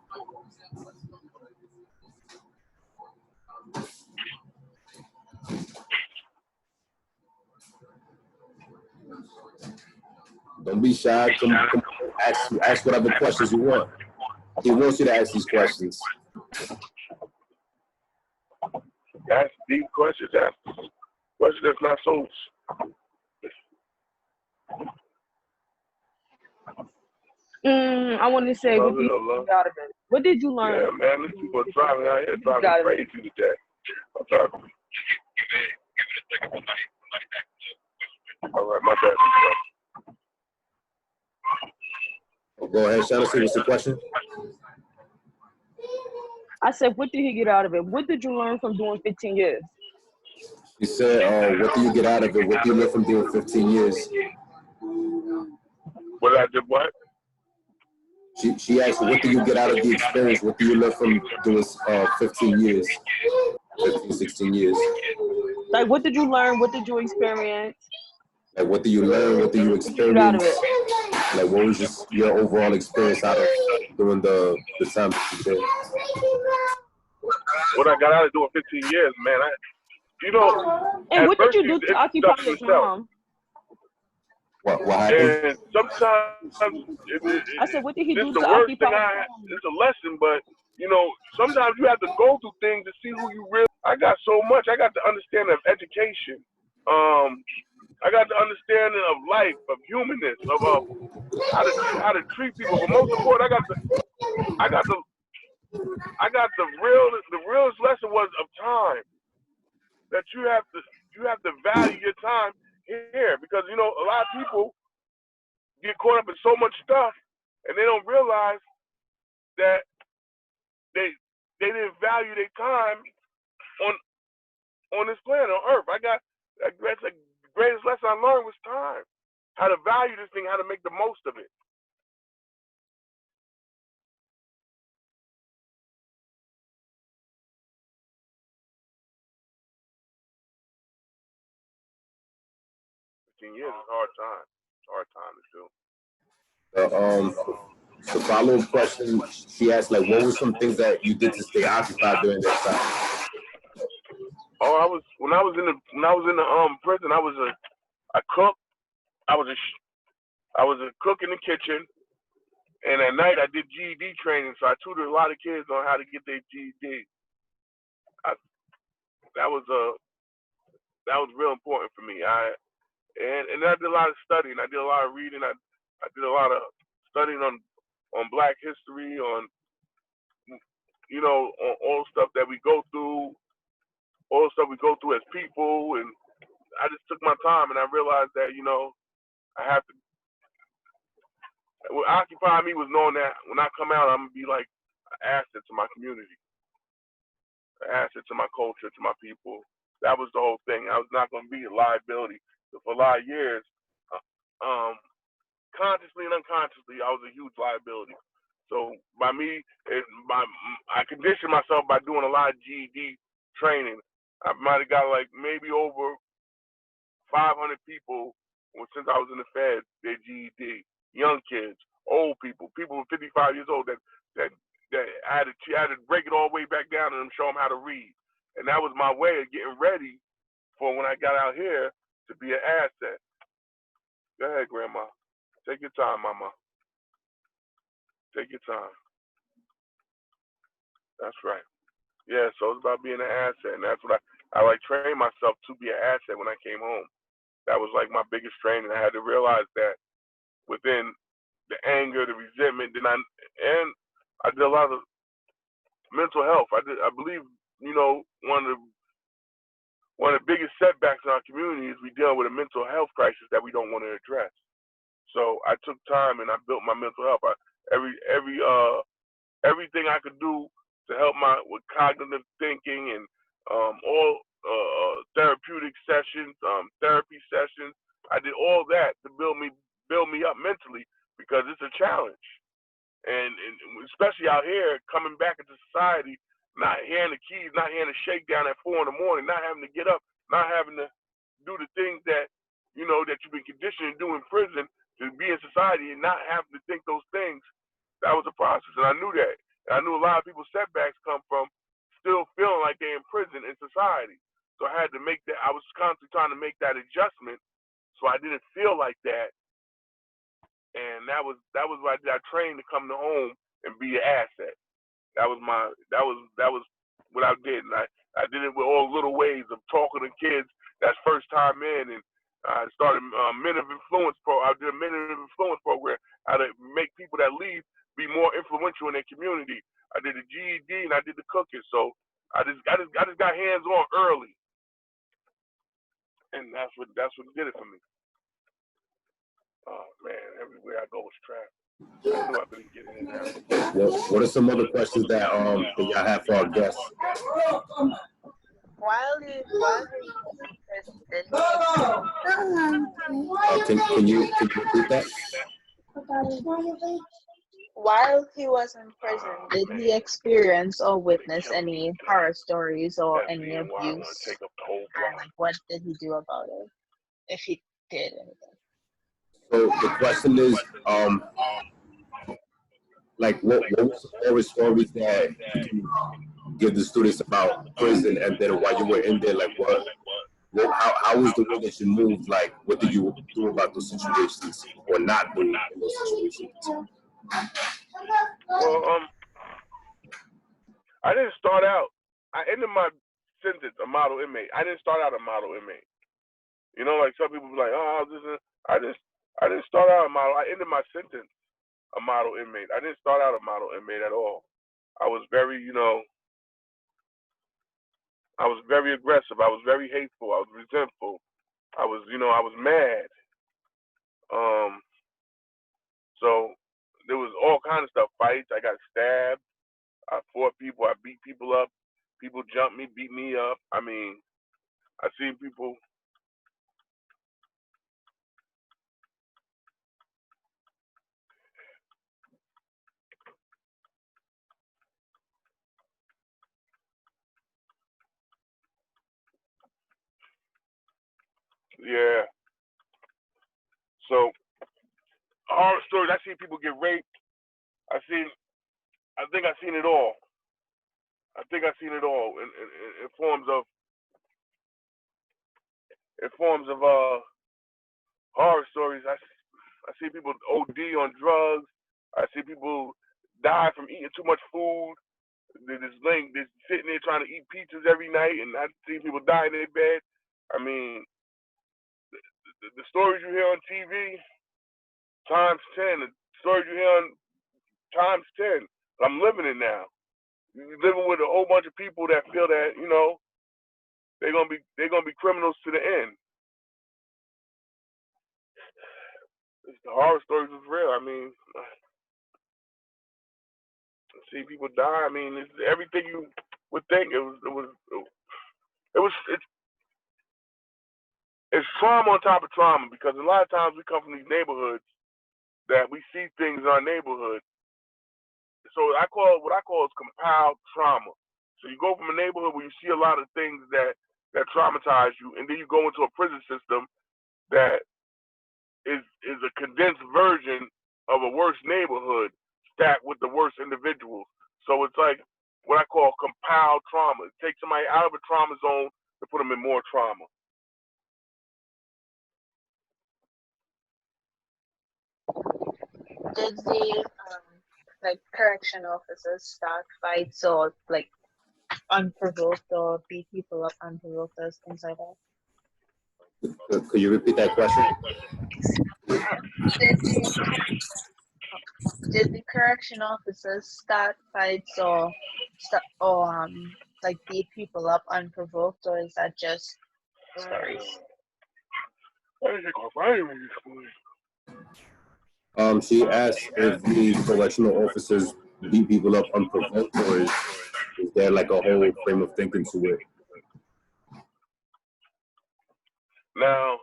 Speaker 1: Don't be shy. Come ask whatever questions you want. He wants you to ask these questions.
Speaker 7: Ask deep questions. Ask questions that's not so.
Speaker 6: I want to say, what did you out of it? What did you learn?
Speaker 7: Yeah, man, these people are driving out here driving crazy today. I'm sorry. All right, my bad.
Speaker 1: Go ahead, Shaughnessy. What's the question?
Speaker 6: I said, what did he get out of it? What did you learn from doing 15 years?
Speaker 1: She said, what do you get out of it? What do you learn from doing 15 years?
Speaker 7: What I did what?
Speaker 1: She asked, what do you get out of the experience? What do you learn from doing 15 years? 15, 16 years.
Speaker 6: Like, what did you learn? What did you experience?
Speaker 1: Like, what do you learn? What do you experience?
Speaker 6: Out of it?
Speaker 1: Like, what was just your overall experience out of during the time that you did?
Speaker 7: What I got out of doing 15 years, man,
Speaker 6: and what did you do to occupy your time?
Speaker 1: What happened?
Speaker 7: And sometimes
Speaker 6: I said, what did he do
Speaker 7: the
Speaker 6: to
Speaker 7: worst
Speaker 6: occupy
Speaker 7: thing
Speaker 6: your time?
Speaker 7: it's a lesson, but sometimes you have to go through things to see who you really. I got so much. I got the understanding of education. I got the understanding of life, of humanness, of how to treat people. But most important, the realest lesson was of time. That you have to value your time here, because a lot of people get caught up in so much stuff and they don't realize that they didn't value their time on this planet, on Earth. That's the greatest lesson I learned was time. How to value this thing, how to make the most of it. Years is hard time to do.
Speaker 1: The follow-up question, she asked, like, what were some things that you did to stay occupied during that time?
Speaker 7: Oh, when I was in the prison, I was a cook. I was a cook in the kitchen, and at night I did GED training, so I tutored a lot of kids on how to get their GED. That was real important for me. And I did a lot of studying. I did a lot of reading. I did a lot of studying on on Black history, on on all the stuff that we go through, all the stuff we go through as people, and I just took my time and I realized that I have to. What occupied me was knowing that when I come out, I'm gonna be like an asset to my community, an asset to my culture, to my people. That was the whole thing. I was not gonna be a liability. So for a lot of years, consciously and unconsciously, I was a huge liability. So by me, I conditioned myself by doing a lot of GED training. I might have got like maybe over 500 people since I was in the Fed, their GED. Young kids, old people, people 55 years old that I had to break it all the way back down and show them how to read. And that was my way of getting ready for when I got out here to be an asset. Go ahead, Grandma. Take your time, Mama. Take your time. That's right. Yeah, so it's about being an asset, and that's what I like trained myself to be an asset when I came home. That was like my biggest training. I had to realize that within the anger, the resentment, I did a lot of mental health. I believe, one of the biggest setbacks in our community is we deal with a mental health crisis that we don't want to address. So I took time and I built my mental health. Everything I could do to help with cognitive thinking and all therapeutic sessions, therapy sessions. I did all that to build me up mentally because it's a challenge, and especially out here coming back into society, not hearing the keys, not hearing the shakedown at 4 a.m, not having to get up, not having to do the things that that you've been conditioned to do in prison, to be in society and not having to think those things. That was a process, and I knew that. And I knew a lot of people's setbacks come from still feeling like they're in prison in society. So I had to make that. I was constantly trying to make that adjustment so I didn't feel like that. And that was what I did. I trained to come to home and be an asset. That was what I did. And I did it with all little ways of talking to kids that's first time in, and I started Men of Influence I did a Men of Influence program, how to make people that leave be more influential in their community. I did the GED and I did the cooking. So I just got hands on early, and that's what did it for me. Oh man, everywhere I go is traffic. I knew I couldn't get in there.
Speaker 1: What are some other questions that y'all have for our guests?
Speaker 2: While he
Speaker 1: Can you repeat that?
Speaker 2: while he was in prison, did he experience or witness any horror stories or any abuse? And like, what did he do about it, if he did anything?
Speaker 1: So the question is, like, what was the horror stories that you give the students about prison, and then while you were in there, like, how was the way that you moved? Like, what did you do about those situations, or not do in those situations?
Speaker 7: Well, I didn't start out. I ended my sentence a model inmate. I didn't start out a model inmate. Like some people be like, oh, I didn't start out a model. I ended my sentence a model inmate. I didn't start out a model inmate at all. I was very, I was very aggressive. I was very hateful. I was resentful. I was mad. So there was all kinds of stuff, fights. I got stabbed. I fought people. I beat people up. People jumped me, beat me up. I mean, I seen people. Yeah. So horror stories. I seen people get raped. I think I've seen it all. In forms of horror stories. I see people OD on drugs. I see people die from eating too much food. They're sitting there trying to eat pizzas every night, and I see people die in their bed. I mean, the stories you hear on TV, times 10. The stories you hear on living in now. You're living with a whole bunch of people that feel that, you know, they're gonna be criminals to the end. The horror stories is real. I mean, see people die. I mean, it's everything you would think. It's trauma on top of trauma, because a lot of times we come from these neighborhoods that we see things in our neighborhood. So what I call is compiled trauma. So you go from a neighborhood where you see a lot of things that traumatize you, and then you go into a prison system that is a condensed version of a worse neighborhood stacked with the worst individuals. So it's like what I call compiled trauma. It takes somebody out of a trauma zone to put them in more trauma.
Speaker 2: Did the like correction officers start fights or like unprovoked or beat people up unprovoked or things like that?
Speaker 1: Could you repeat that question?
Speaker 2: Did the correction officers start fights or like beat people up unprovoked, or is that just stories?
Speaker 1: She asked if the correctional officers beat people up unprovoked, or is there like a whole frame of thinking to it?
Speaker 7: Now,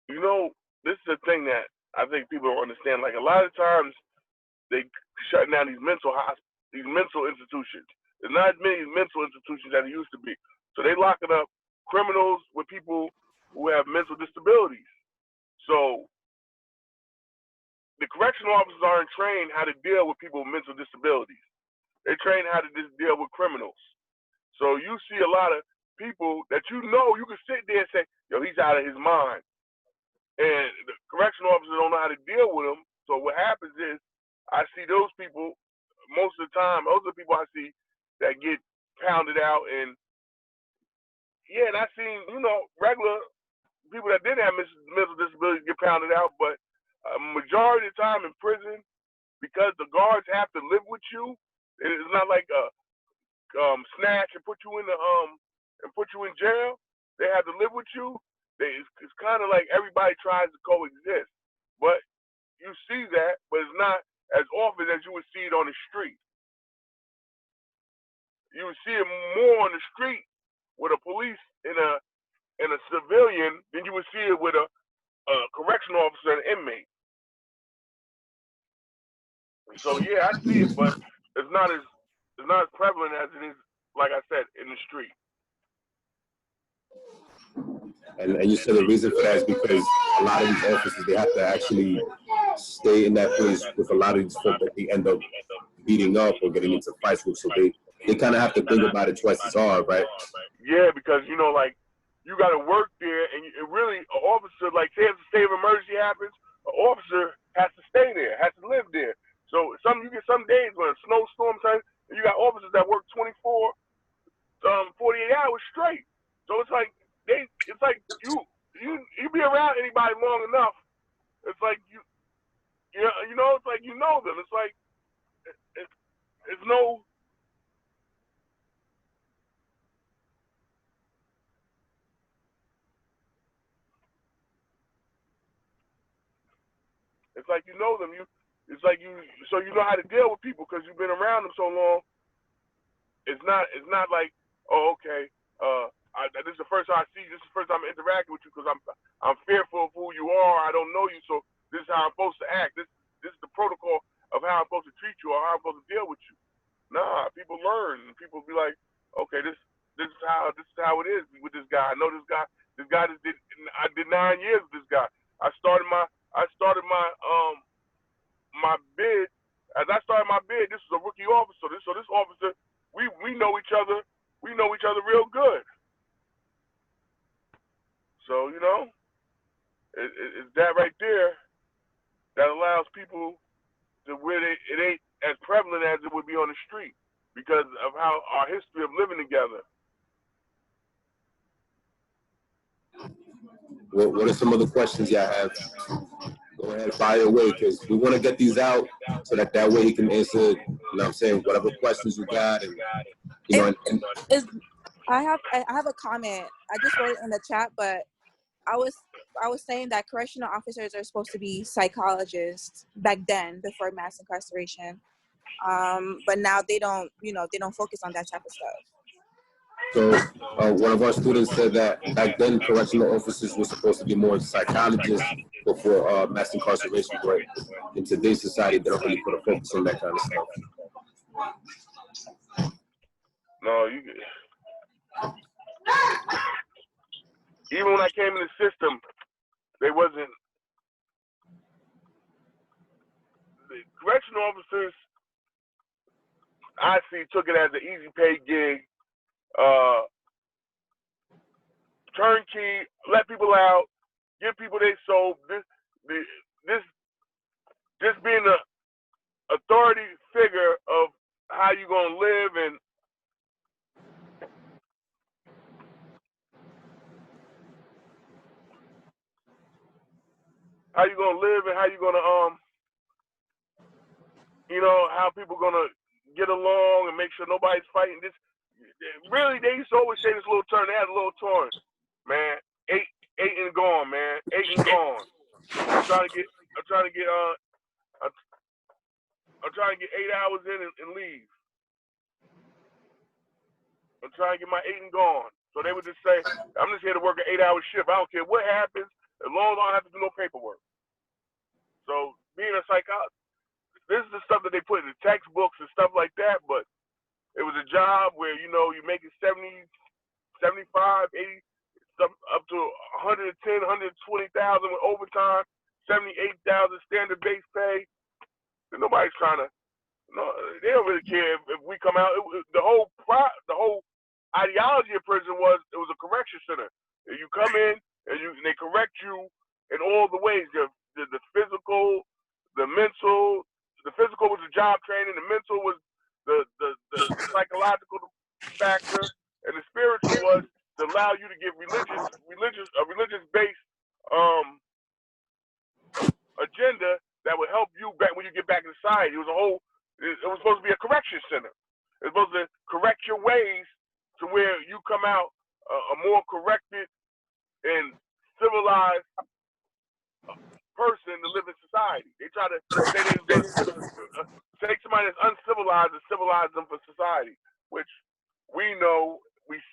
Speaker 7: you know, this is the thing that I think people don't understand. Like, a lot of times they shut down these mental institutions. There's not as many mental institutions as there used to be. So they locking up criminals with people who have mental disabilities. So the correctional officers aren't trained how to deal with people with mental disabilities. They're trained how to just deal with criminals. So you see a lot of people that you can sit there and say, yo, he's out of his mind. And the correctional officers don't know how to deal with them. So what happens is, I see those people, most of the time, those are the people I see that get pounded out. And yeah, and I seen, you know, regular people that didn't have mental disabilities get pounded out, but a majority of the time in prison, because the guards have to live with you, it's not like a snatch and put you in jail. They have to live with you. It's kind of like everybody tries to coexist, but you see that, but it's not as often as you would see it on the street. You would see it more on the street with a police and a civilian than you would see it with a correctional officer and an inmate. So yeah, I see it, but it's not as prevalent as it is, like I said, in the street.
Speaker 1: And you said the reason for that is because a lot of these officers, they have to actually stay in that place with a lot of these folks that they end up beating up or getting into fights with. So they kind of have to think about it twice as hard, right?
Speaker 7: Yeah, because, you know, like, you got to work there, and it really, an officer, like, say if a state of emergency happens, an officer has to stay there, has to live there. So you get some days when a snowstorm time, and you got officers that work 48 hours straight. So it's like you be around anybody long enough. It's like you know, it's like you know them. It's like it's no. It's like you know them. So you know how to deal with people because you've been around them so long. It's not like, oh, okay, this is the first time I see you. This is the first time I'm interacting with you because I'm fearful of who you are. I don't know you, so this is how I'm supposed to act. This is the protocol of how I'm supposed to treat you or how I'm supposed to deal with you. Nah, people learn. People be like, okay, this is how it is with this guy. I know this guy. This guy I did 9 years with this guy. I started my my bid. As I started my bid, this was a rookie officer. So this officer, we know each other. We know each other real good. So, you know, it's that right there that allows people to where it ain't as prevalent as it would be on the street because of how our history of living together.
Speaker 1: What are some of the questions y'all have? Go Go ahead, fire away, because we want to get these out so that way he can answer, you know what I'm saying, whatever questions you got. And, you know,
Speaker 8: I have a comment. I just wrote it in the chat, but I was saying that correctional officers are supposed to be psychologists back then, before mass incarceration. But now they don't focus on that type of stuff.
Speaker 1: So one of our students said that back then correctional officers were supposed to be more psychologists before mass incarceration, but in today's society, they don't really put a focus on that kind of stuff.
Speaker 7: No, even when I came in the system, the correctional officers, I see, took it as an easy paid gig. Turnkey, let people out, give people their soul. This being the authority figure of how you gonna live and how you gonna how people gonna get along and make sure nobody's fighting. This really, they used to always say this little term. They had a little term, man. Eight and gone, man. 8 and gone. I'm trying to get 8 hours in and leave. I'm trying to get my 8 and gone. So they would just say, I'm just here to work an 8-hour shift. I don't care what happens, as long as I don't have to do no paperwork. So being a psychologist, this is the stuff that they put in the textbooks and stuff like that, but it was a job where, you know, you're making 70, 75, 80, up to 110, 120,000 with overtime, 78,000 standard base pay. And nobody's trying to, they don't really care if we come out. The whole ideology of prison was it was a correction center. You come in and they correct you in all the ways. The physical, the mental. The physical was the job training. The mental was the psychological factor, and the spiritual was to allow you to get religious-based agenda that would help you back when you get back in society. It was supposed to be a correction center. It was supposed to correct your ways to where you come out a more corrected and civilized person to live in society. They try to say they take somebody that's uncivilized and civilize them for society, which we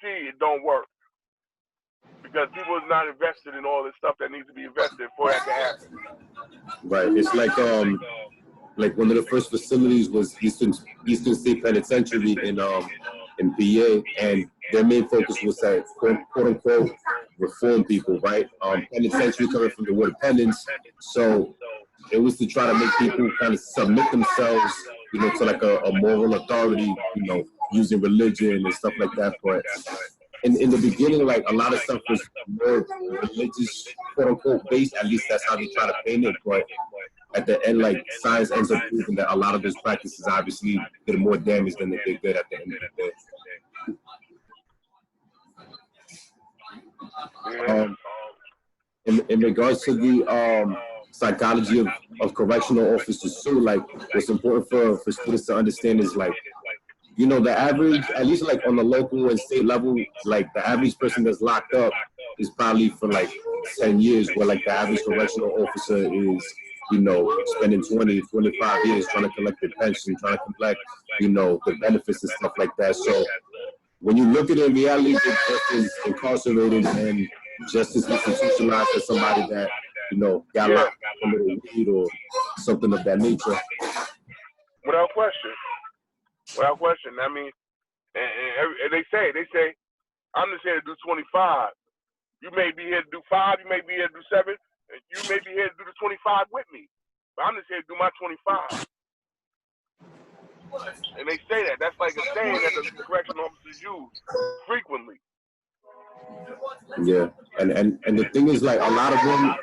Speaker 7: see it don't work because people is not invested in all this stuff that needs to be invested for that to happen.
Speaker 1: Right. It's like one of the first facilities was Eastern State Penitentiary in PA, and their main focus was that quote unquote reform people, right? Penitentiary coming from the word penance, so it was to try to make people kind of submit themselves, you know, to like a moral authority, you know, using religion and stuff like that. But in the beginning, like a lot of stuff was more religious, quote unquote, based. At least that's how they try to paint it. But at the end, like science ends up proving that a lot of those practices obviously did more damage than they did good at the end of the day. In regards to the psychology of correctional officers too, like what's important for students to understand is like, you know, the average, at least like on the local and state level, like the average person that's locked up is probably for like 10 years, where like the average correctional officer is, you know, spending 20, 25 years trying to collect their pension, trying to collect, you know, the benefits and stuff like that. So when you look at it in reality, they're just incarcerated and just as institutionalized as somebody that, you know, got locked up a little weed or something of that nature.
Speaker 7: Without question. I mean, and they say, I'm just here to do 25. You may be here to do 5, you may be here to do 7, and you may be here to do the 25 with me. But I'm just here to do my 25. And they say that. That's like a saying that the correctional officers use frequently.
Speaker 1: Yeah, and the thing is, like, a lot of them,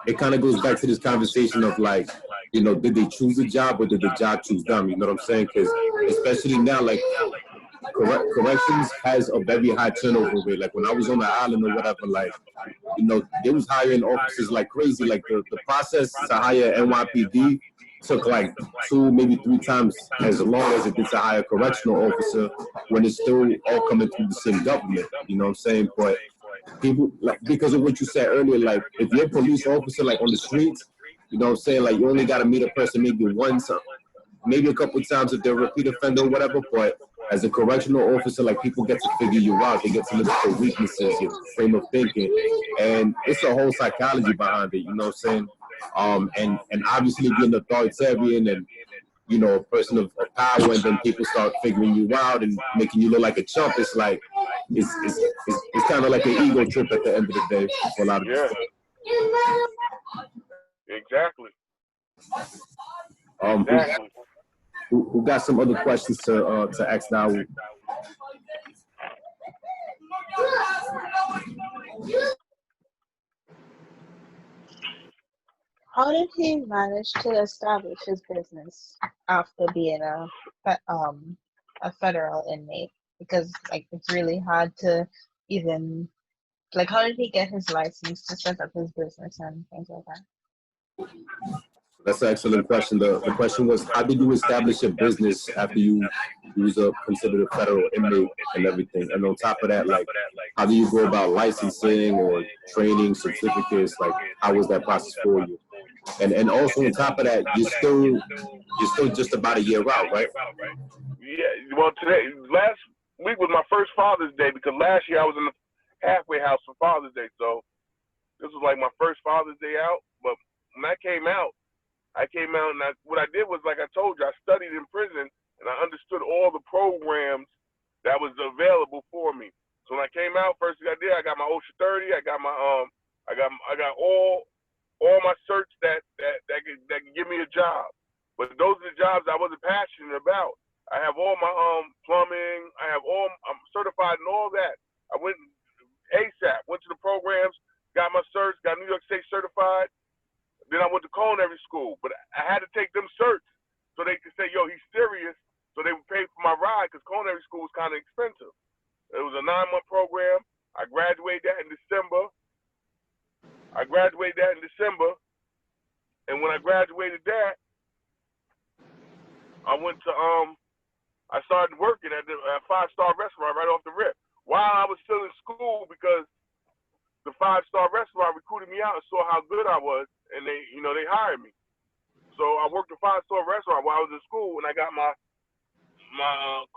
Speaker 1: it kind of goes back to this conversation of like, you know, did they choose a job or did the job choose them? You know what I'm saying? Because especially now, like, corrections has a very high turnover rate. Like when I was on the island or whatever, like you know, they was hiring officers like crazy. Like the process to hire NYPD took like 2, maybe 3 times as long as it did to hire a correctional officer when it's still all coming through the same government. You know what I'm saying? But people, like, because of what you said earlier, like if you're a police officer like on the streets, you know what I'm saying, like you only got to meet a person maybe one time, maybe a couple times if they're a repeat offender or whatever. But as a correctional officer, like people get to figure you out. They get to look at your weaknesses, your frame of thinking, and it's a whole psychology behind it. You know what I'm saying? And obviously being authoritarian and, you know, a person of power, and then people start figuring you out and making you look like a chump. It's like it's kind of like an ego trip at the end of the day for a lot of people.
Speaker 7: Exactly.
Speaker 1: Exactly. Who got some other questions to ask now?
Speaker 2: How did he manage to establish his business after being a federal inmate? Because like it's really hard to even like, how did he get his license to set up his business and things like that?
Speaker 1: That's an excellent question. The question was, how did you establish a business after you was considered a federal inmate and everything? And on top of that, like, how do you go about licensing or training, certificates? Like, how was that process for you? And also on top of that, you're still just about a year out, right?
Speaker 7: Yeah. Well, last week was my first Father's Day, because last year I was in the halfway house for Father's Day, so this was like my first Father's Day out. But when I came out and what I did was, like I told you, I studied in prison and I understood all the programs that was available for me. So when I came out, first thing I did, I got my OSHA 30, I got my I got all my certs that can give me a job. But those are the jobs I wasn't passionate about. I have all my plumbing, I'm certified in all that. I went ASAP, went to the programs, got my certs, got New York State certified. Then I went to culinary school, but I had to take them certs so they could say, yo, he's serious, so they would pay for my ride, because culinary school was kind of expensive. It was a 9-month program. I graduated that in December. And when I graduated that, I went to I started working at the 5-star restaurant right off the rip while I was still in school, because the 5-star restaurant recruited me out and saw how good I was, and they hired me. So I worked a 5-star restaurant while I was in school, and I got my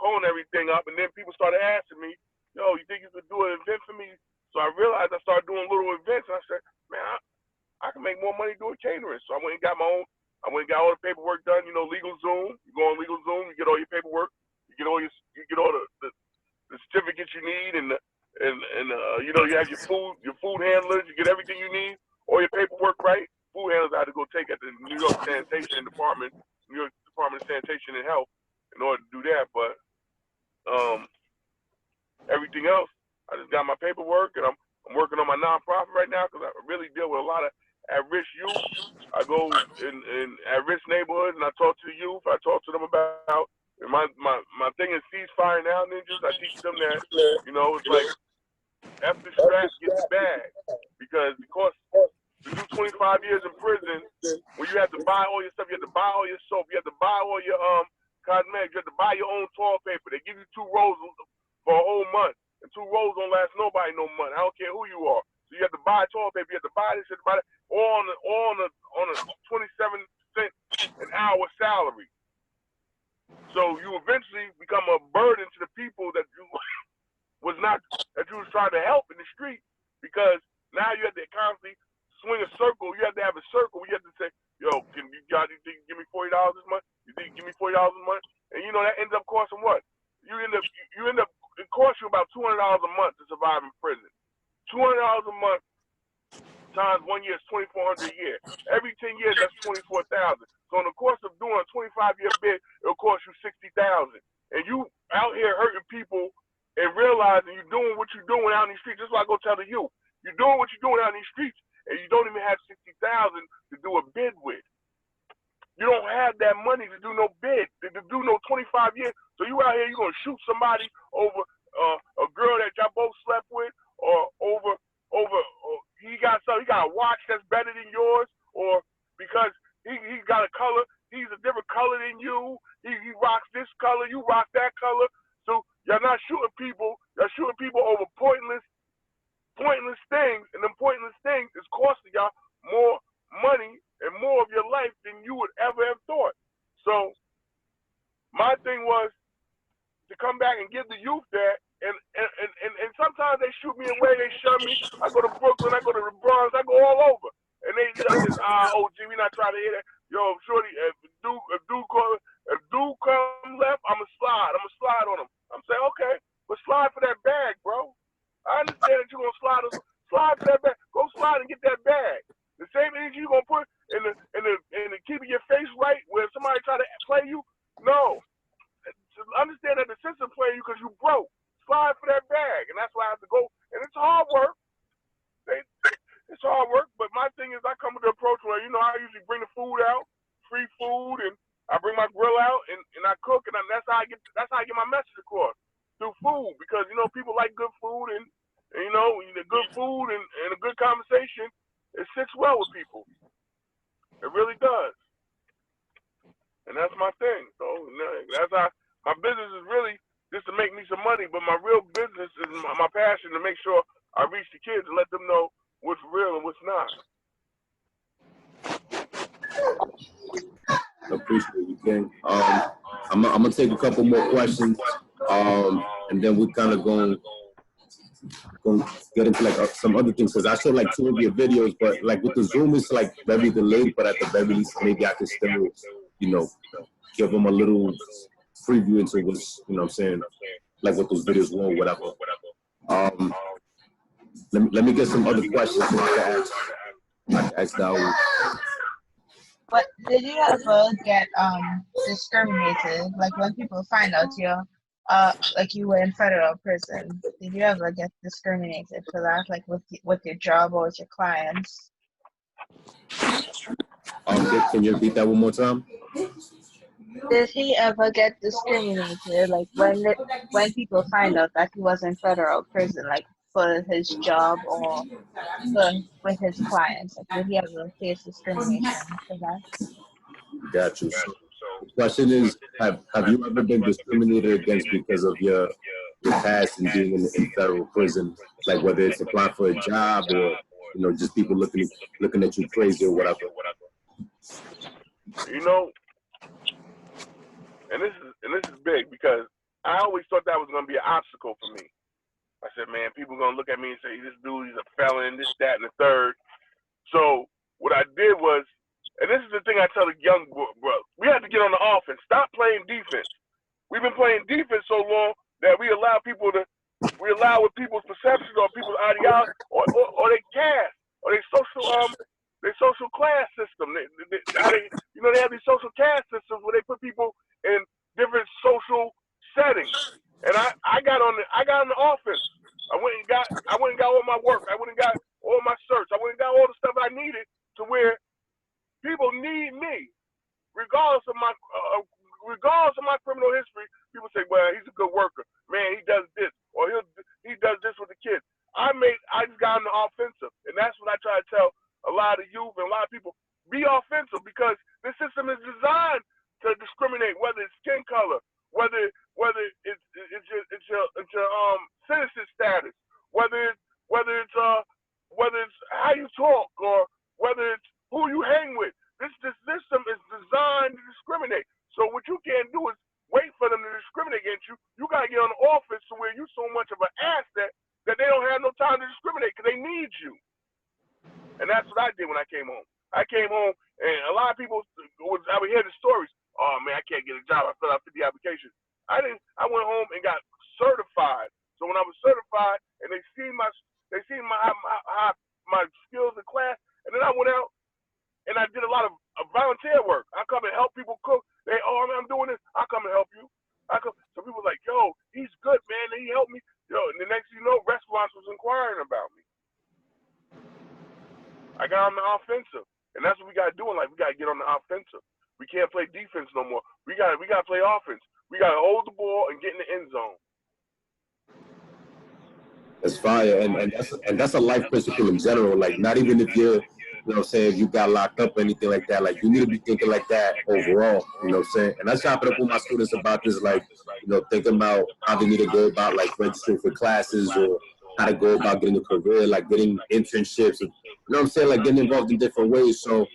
Speaker 7: culinary thing up, and then people started asking me, yo, you think you could do an event for me? So I realized I started doing little events, and I said, man, I can make more money doing catering. So I went and got all the paperwork done, LegalZoom. You go on LegalZoom, you get all your paperwork, you get all the certificates you need, and you have your food handlers, you get everything you need, all your paperwork right. Food handlers I had to go take at the New York Sanitation Department, New York Department of Sanitation and Health, in order to do that. But everything else, I just got my paperwork, and I'm working on my nonprofit right now, because I really deal with a lot of at-risk youth. I go in at-risk neighborhoods and I talk to the youth. I talk to them about my thing is ceasefire now, ninjas. I teach them that, it's like F the strap, get the bag. Because to do 25 years in prison, where you have to buy all your stuff, you have to buy all your soap, you have to buy all your cosmetics, you have to buy your own toilet paper. They give you 2 rolls for a whole month, and 2 rolls don't last nobody no month. I don't care who you are. So you have to buy toilet paper, you have to buy this, you have to buy that, all on a 27-cent an hour salary. So you eventually become a burden to the people that you was trying to help in the street, because now you have to constantly swing a circle. You have to have a circle where you have to say, yo, you think you give me $40 this month? You think you give me $40 this month? And that ends up costing what? You end up it costs you about $200 a month to survive in prison. $200 a month times 1 year is $2,400 a year. Every 10 years, that's $24,000. So in the course of doing a 25-year bid, it'll cost you $60,000. And you out here hurting people and realizing you're doing what you're doing out in these streets. Just like I go tell the youth, you're doing what you're doing out in these streets, and you don't even have $60,000 to do a bid with. You don't have that money to do no bid, to do no 25 years. So you out here, you're going to shoot somebody over a girl that y'all both slept with, or over he got a color. He's a different color than you. He rocks this color. You rock that color. So y'all not shooting people. Y'all shooting people over pointless things, and them pointless things is costing y'all more money and more of your life than you would ever have thought. So my thing was to come back and give the youth that, and sometimes they shoot me away, they shun me. I go to Brooklyn, I go to the Bronx, I go all over, and they just OG, we not trying to hear that. Yo, shorty, if dude come left, I'ma slide on him. I'm saying, okay, but slide for that bag, bro. I understand that you're gonna slide for that bag. Go slide and get that bag. The same energy you're gonna put in the keeping your face right where somebody try to play you. No. Understand that the system playing you because you broke. Slide for that bag. And that's why I have to go. And it's hard work. It's hard work, but my thing is I come with the approach where, you know, I usually bring the food out, free food, and I bring my grill out and I cook, and that's how I get my message across, through food, because, you know, people like good food, and you know, the good food and a good conversation, it sits well with people. It really does. And that's my thing. So that's how my business is really just to make me some money, but my real business is my passion to make sure I reach the kids and let them know what's real and what's not.
Speaker 1: I appreciate you, King. I'm gonna take a couple more questions, and then we're kind of going to get into like some other things, because I showed like 2 of your videos, but like with the Zoom it's like very delayed, but at the very least maybe I can still, you know, give them a little preview into what's, you know what I'm saying, like what those videos were, whatever. Let me get some other questions so I can ask Dawood.
Speaker 2: But did you ever get discriminated? Like when people find out you're like you were in federal prison, did you ever get discriminated for that, like with your job or with your clients?
Speaker 1: Can you repeat that one more time?
Speaker 2: Did he ever get discriminated, like when people find out that he was in federal prison, like for his job or with his clients? Like, did he ever face discrimination for that?
Speaker 1: Got you. So the question is, have you ever been discriminated against because of your past and being in federal prison? Like whether it's applying for a job or, you know, just people looking at you crazy or whatever.
Speaker 7: You know, and this is big because I always thought that was gonna be an obstacle for me. I said, man, people are gonna look at me and say, this dude, he's a felon, this, that, and the third. So what I did was, and this is the thing I tell the young bro, we have to get on the offense. Stop playing defense. We've been playing defense so long that we allow with people's perceptions or people's ideology or their caste or their social class system. You know, they have these social caste systems where they put people in different social settings. And I got on the offense. I went and got all my work. I went and got all my search. I went and got all the stuff I needed to where people need me, regardless of my criminal history. People say, well, he's a good worker. Man, he does this, or he does this with the kids. I just got on the offensive, and that's what I try to tell a lot of youth and a lot of people: be offensive, because this system is designed to discriminate, whether it's skin color, whether it's your citizen status, whether it's how you talk, or whether it's who you hang with. This system is designed to discriminate. So what you can't do is wait for them to discriminate against you. You gotta get on the offense to where you're so much of an asset that they don't have no time to discriminate because they need you. And that's what I did when I came home. I came home, and a lot of people I would hear the stories. Oh man, I can't get a job. I filled out 50 applications. I went home and got certified. So when I was certified, and they seen my skills in class, and then I went out and I did a lot of volunteer work. I come and help people cook. I'm doing this. I come and help you. So people like, yo, he's good, man. He helped me. Yo, and the next thing you know, restaurants was inquiring about me. I got on the offensive, and that's what we gotta do in life. We gotta get on the offensive. We can't play defense no more. We gotta play offense. We gotta hold the ball and get in the end zone.
Speaker 1: That's fire, and that's a life principle in general. Like, not even if you're you know what I'm saying, if you got locked up or anything like that, like you need to be thinking like that overall, you know what I'm saying? And I chop it up with my students about this, like, you know, thinking about how they need to go about like registering for classes or how to go about getting a career, like getting internships, you know what I'm saying, like getting involved in different ways. So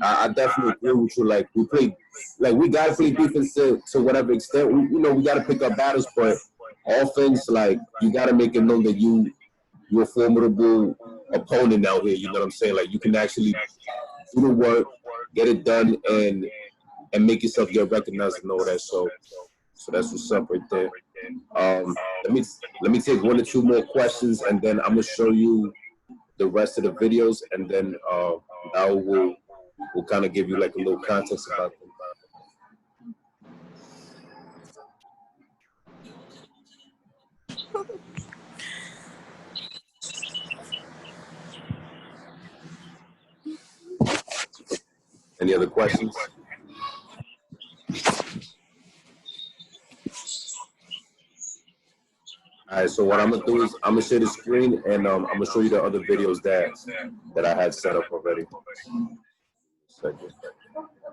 Speaker 1: I definitely agree with you. Like we gotta play defense to whatever extent. We gotta pick up battles, but offense, like you gotta make it known that you're a formidable opponent out here. You know what I'm saying? Like you can actually do the work, get it done, and make yourself get recognized and all that. So that's what's up right there. Let me take 1 or 2 more questions, and then I'm gonna show you the rest of the videos, and then now we'll kind of give you like a little context about them. Any other questions? All right, so what I'm gonna do is I'm gonna share the screen, and I'm gonna show you the other videos that I had set up already. Second.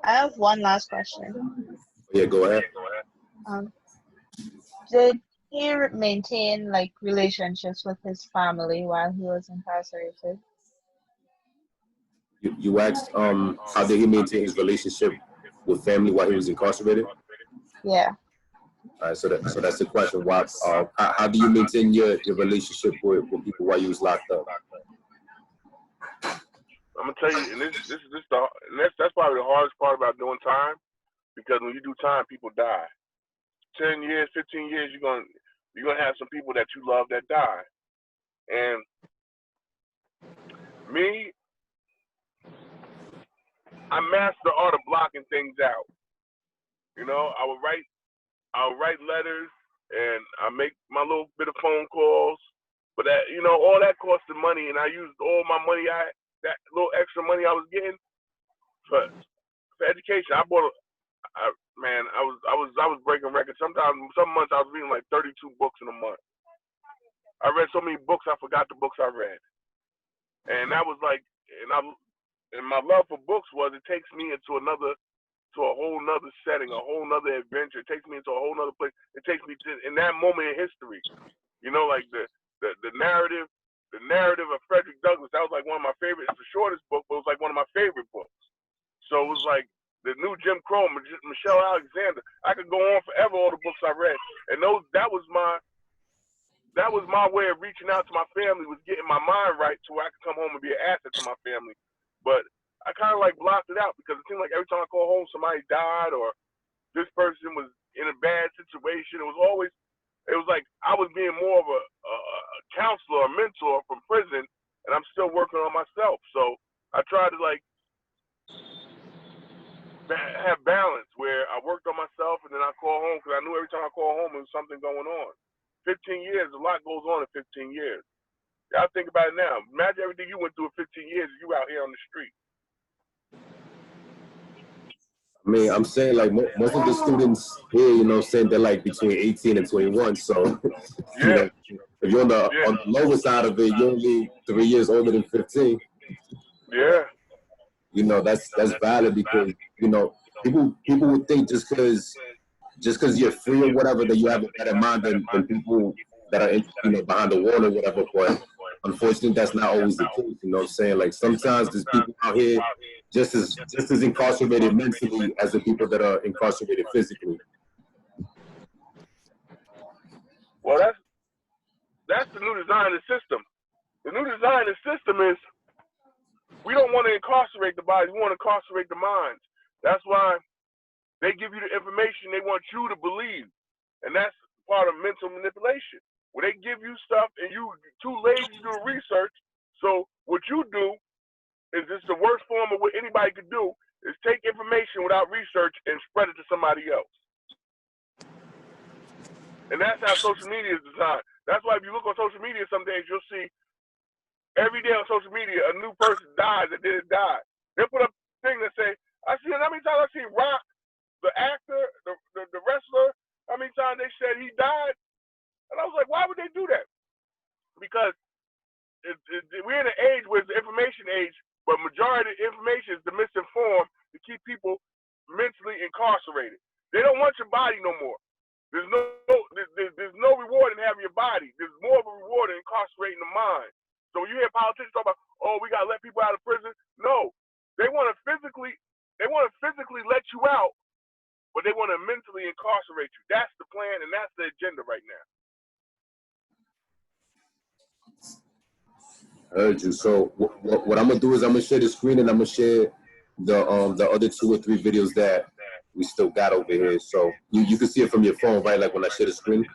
Speaker 2: I have one last question.
Speaker 1: Yeah, go ahead.
Speaker 2: Did he maintain like relationships with his family while he was incarcerated?
Speaker 1: You asked how did he maintain his relationship with family while he was incarcerated?
Speaker 2: Yeah.
Speaker 1: All right, so that's the question. Why? How do you maintain your relationship with people while you was locked up?
Speaker 7: I'm gonna tell you, and that's probably the hardest part about doing time, because when you do time, people die. 10 years, 15 years, you're gonna have some people that you love that die. And me, I master the art of blocking things out. You know, I'll write letters, and I make my little bit of phone calls, but that, you know, all that costed money, and I used all my money, that little extra money I was getting for education. I was breaking records. Sometimes, some months I was reading like 32 books in a month. I read so many books, I forgot the books I read. And that was like, and my love for books was, it takes me to a whole nother setting, a whole nother adventure. It takes me into a whole nother place. It takes me to, in that moment in history, you know, like the narrative of Frederick Douglass. That was like one of my favorites. It's the shortest book, but it was like one of my favorite books. So it was like the new Jim Crow, Michelle Alexander. I could go on forever, all the books I read. And that was my way of reaching out to my family, was getting my mind right to where I could come home and be an asset to my family. But I kind of like blocked it out, because it seemed like every time I called home, somebody died, or this person was in a bad situation. It was like I was being more of a counselor, a mentor from prison, and I'm still working on myself. So I tried to like have balance, where I worked on myself, and then I call home, because I knew every time I call home, there was something going on. 15 years, a lot goes on in 15 years. Y'all think about it now. Imagine everything you went through in 15 years, you out here on the street.
Speaker 1: I mean, I'm saying like most of the students here, you know, saying they're like between 18 and 21. So,
Speaker 7: Yeah.
Speaker 1: You know, if you're on the lower side of it, you're only 3 years older than 15.
Speaker 7: Yeah.
Speaker 1: You know, that's valid, because, you know, people would think just because you're free or whatever, that you have a better mind than people that are, you know, behind the wall or whatever. But unfortunately, that's not always the case. You know what I'm saying? Like sometimes there's people out here just as incarcerated mentally as the people that are incarcerated physically.
Speaker 7: Well, that's the new design of the system. The new design of the system is, we don't want to incarcerate the bodies, we want to incarcerate the minds. That's why they give you the information they want you to believe. And that's part of mental manipulation, where they give you stuff and you too lazy to do research. So what you do is, this the worst form of what anybody could do, is take information without research and spread it to somebody else. And that's how social media is designed. That's why if you look on social media some days, you'll see every day on social media a new person dies that didn't die. They'll put up a thing that say, how many times I see Rock, the actor, the wrestler, how many times they said he died? And I was like, why would they do that? Because we're in an age where it's the information age, But majority of the information is to misinform to keep people mentally incarcerated. They don't want your body no more. There's no reward in having your body. There's more of a reward in incarcerating the mind. So when you hear politicians talk about, oh, we gotta let people out of prison, no, they want to physically let you out, but they want to mentally incarcerate you. That's the plan, and that's the agenda right now.
Speaker 1: Heard you. So what I'm gonna do is I'm gonna share the screen and I'm gonna share the other 2 or 3 videos that we still got over here. So you can see it from your phone, right? Like when I share the screen.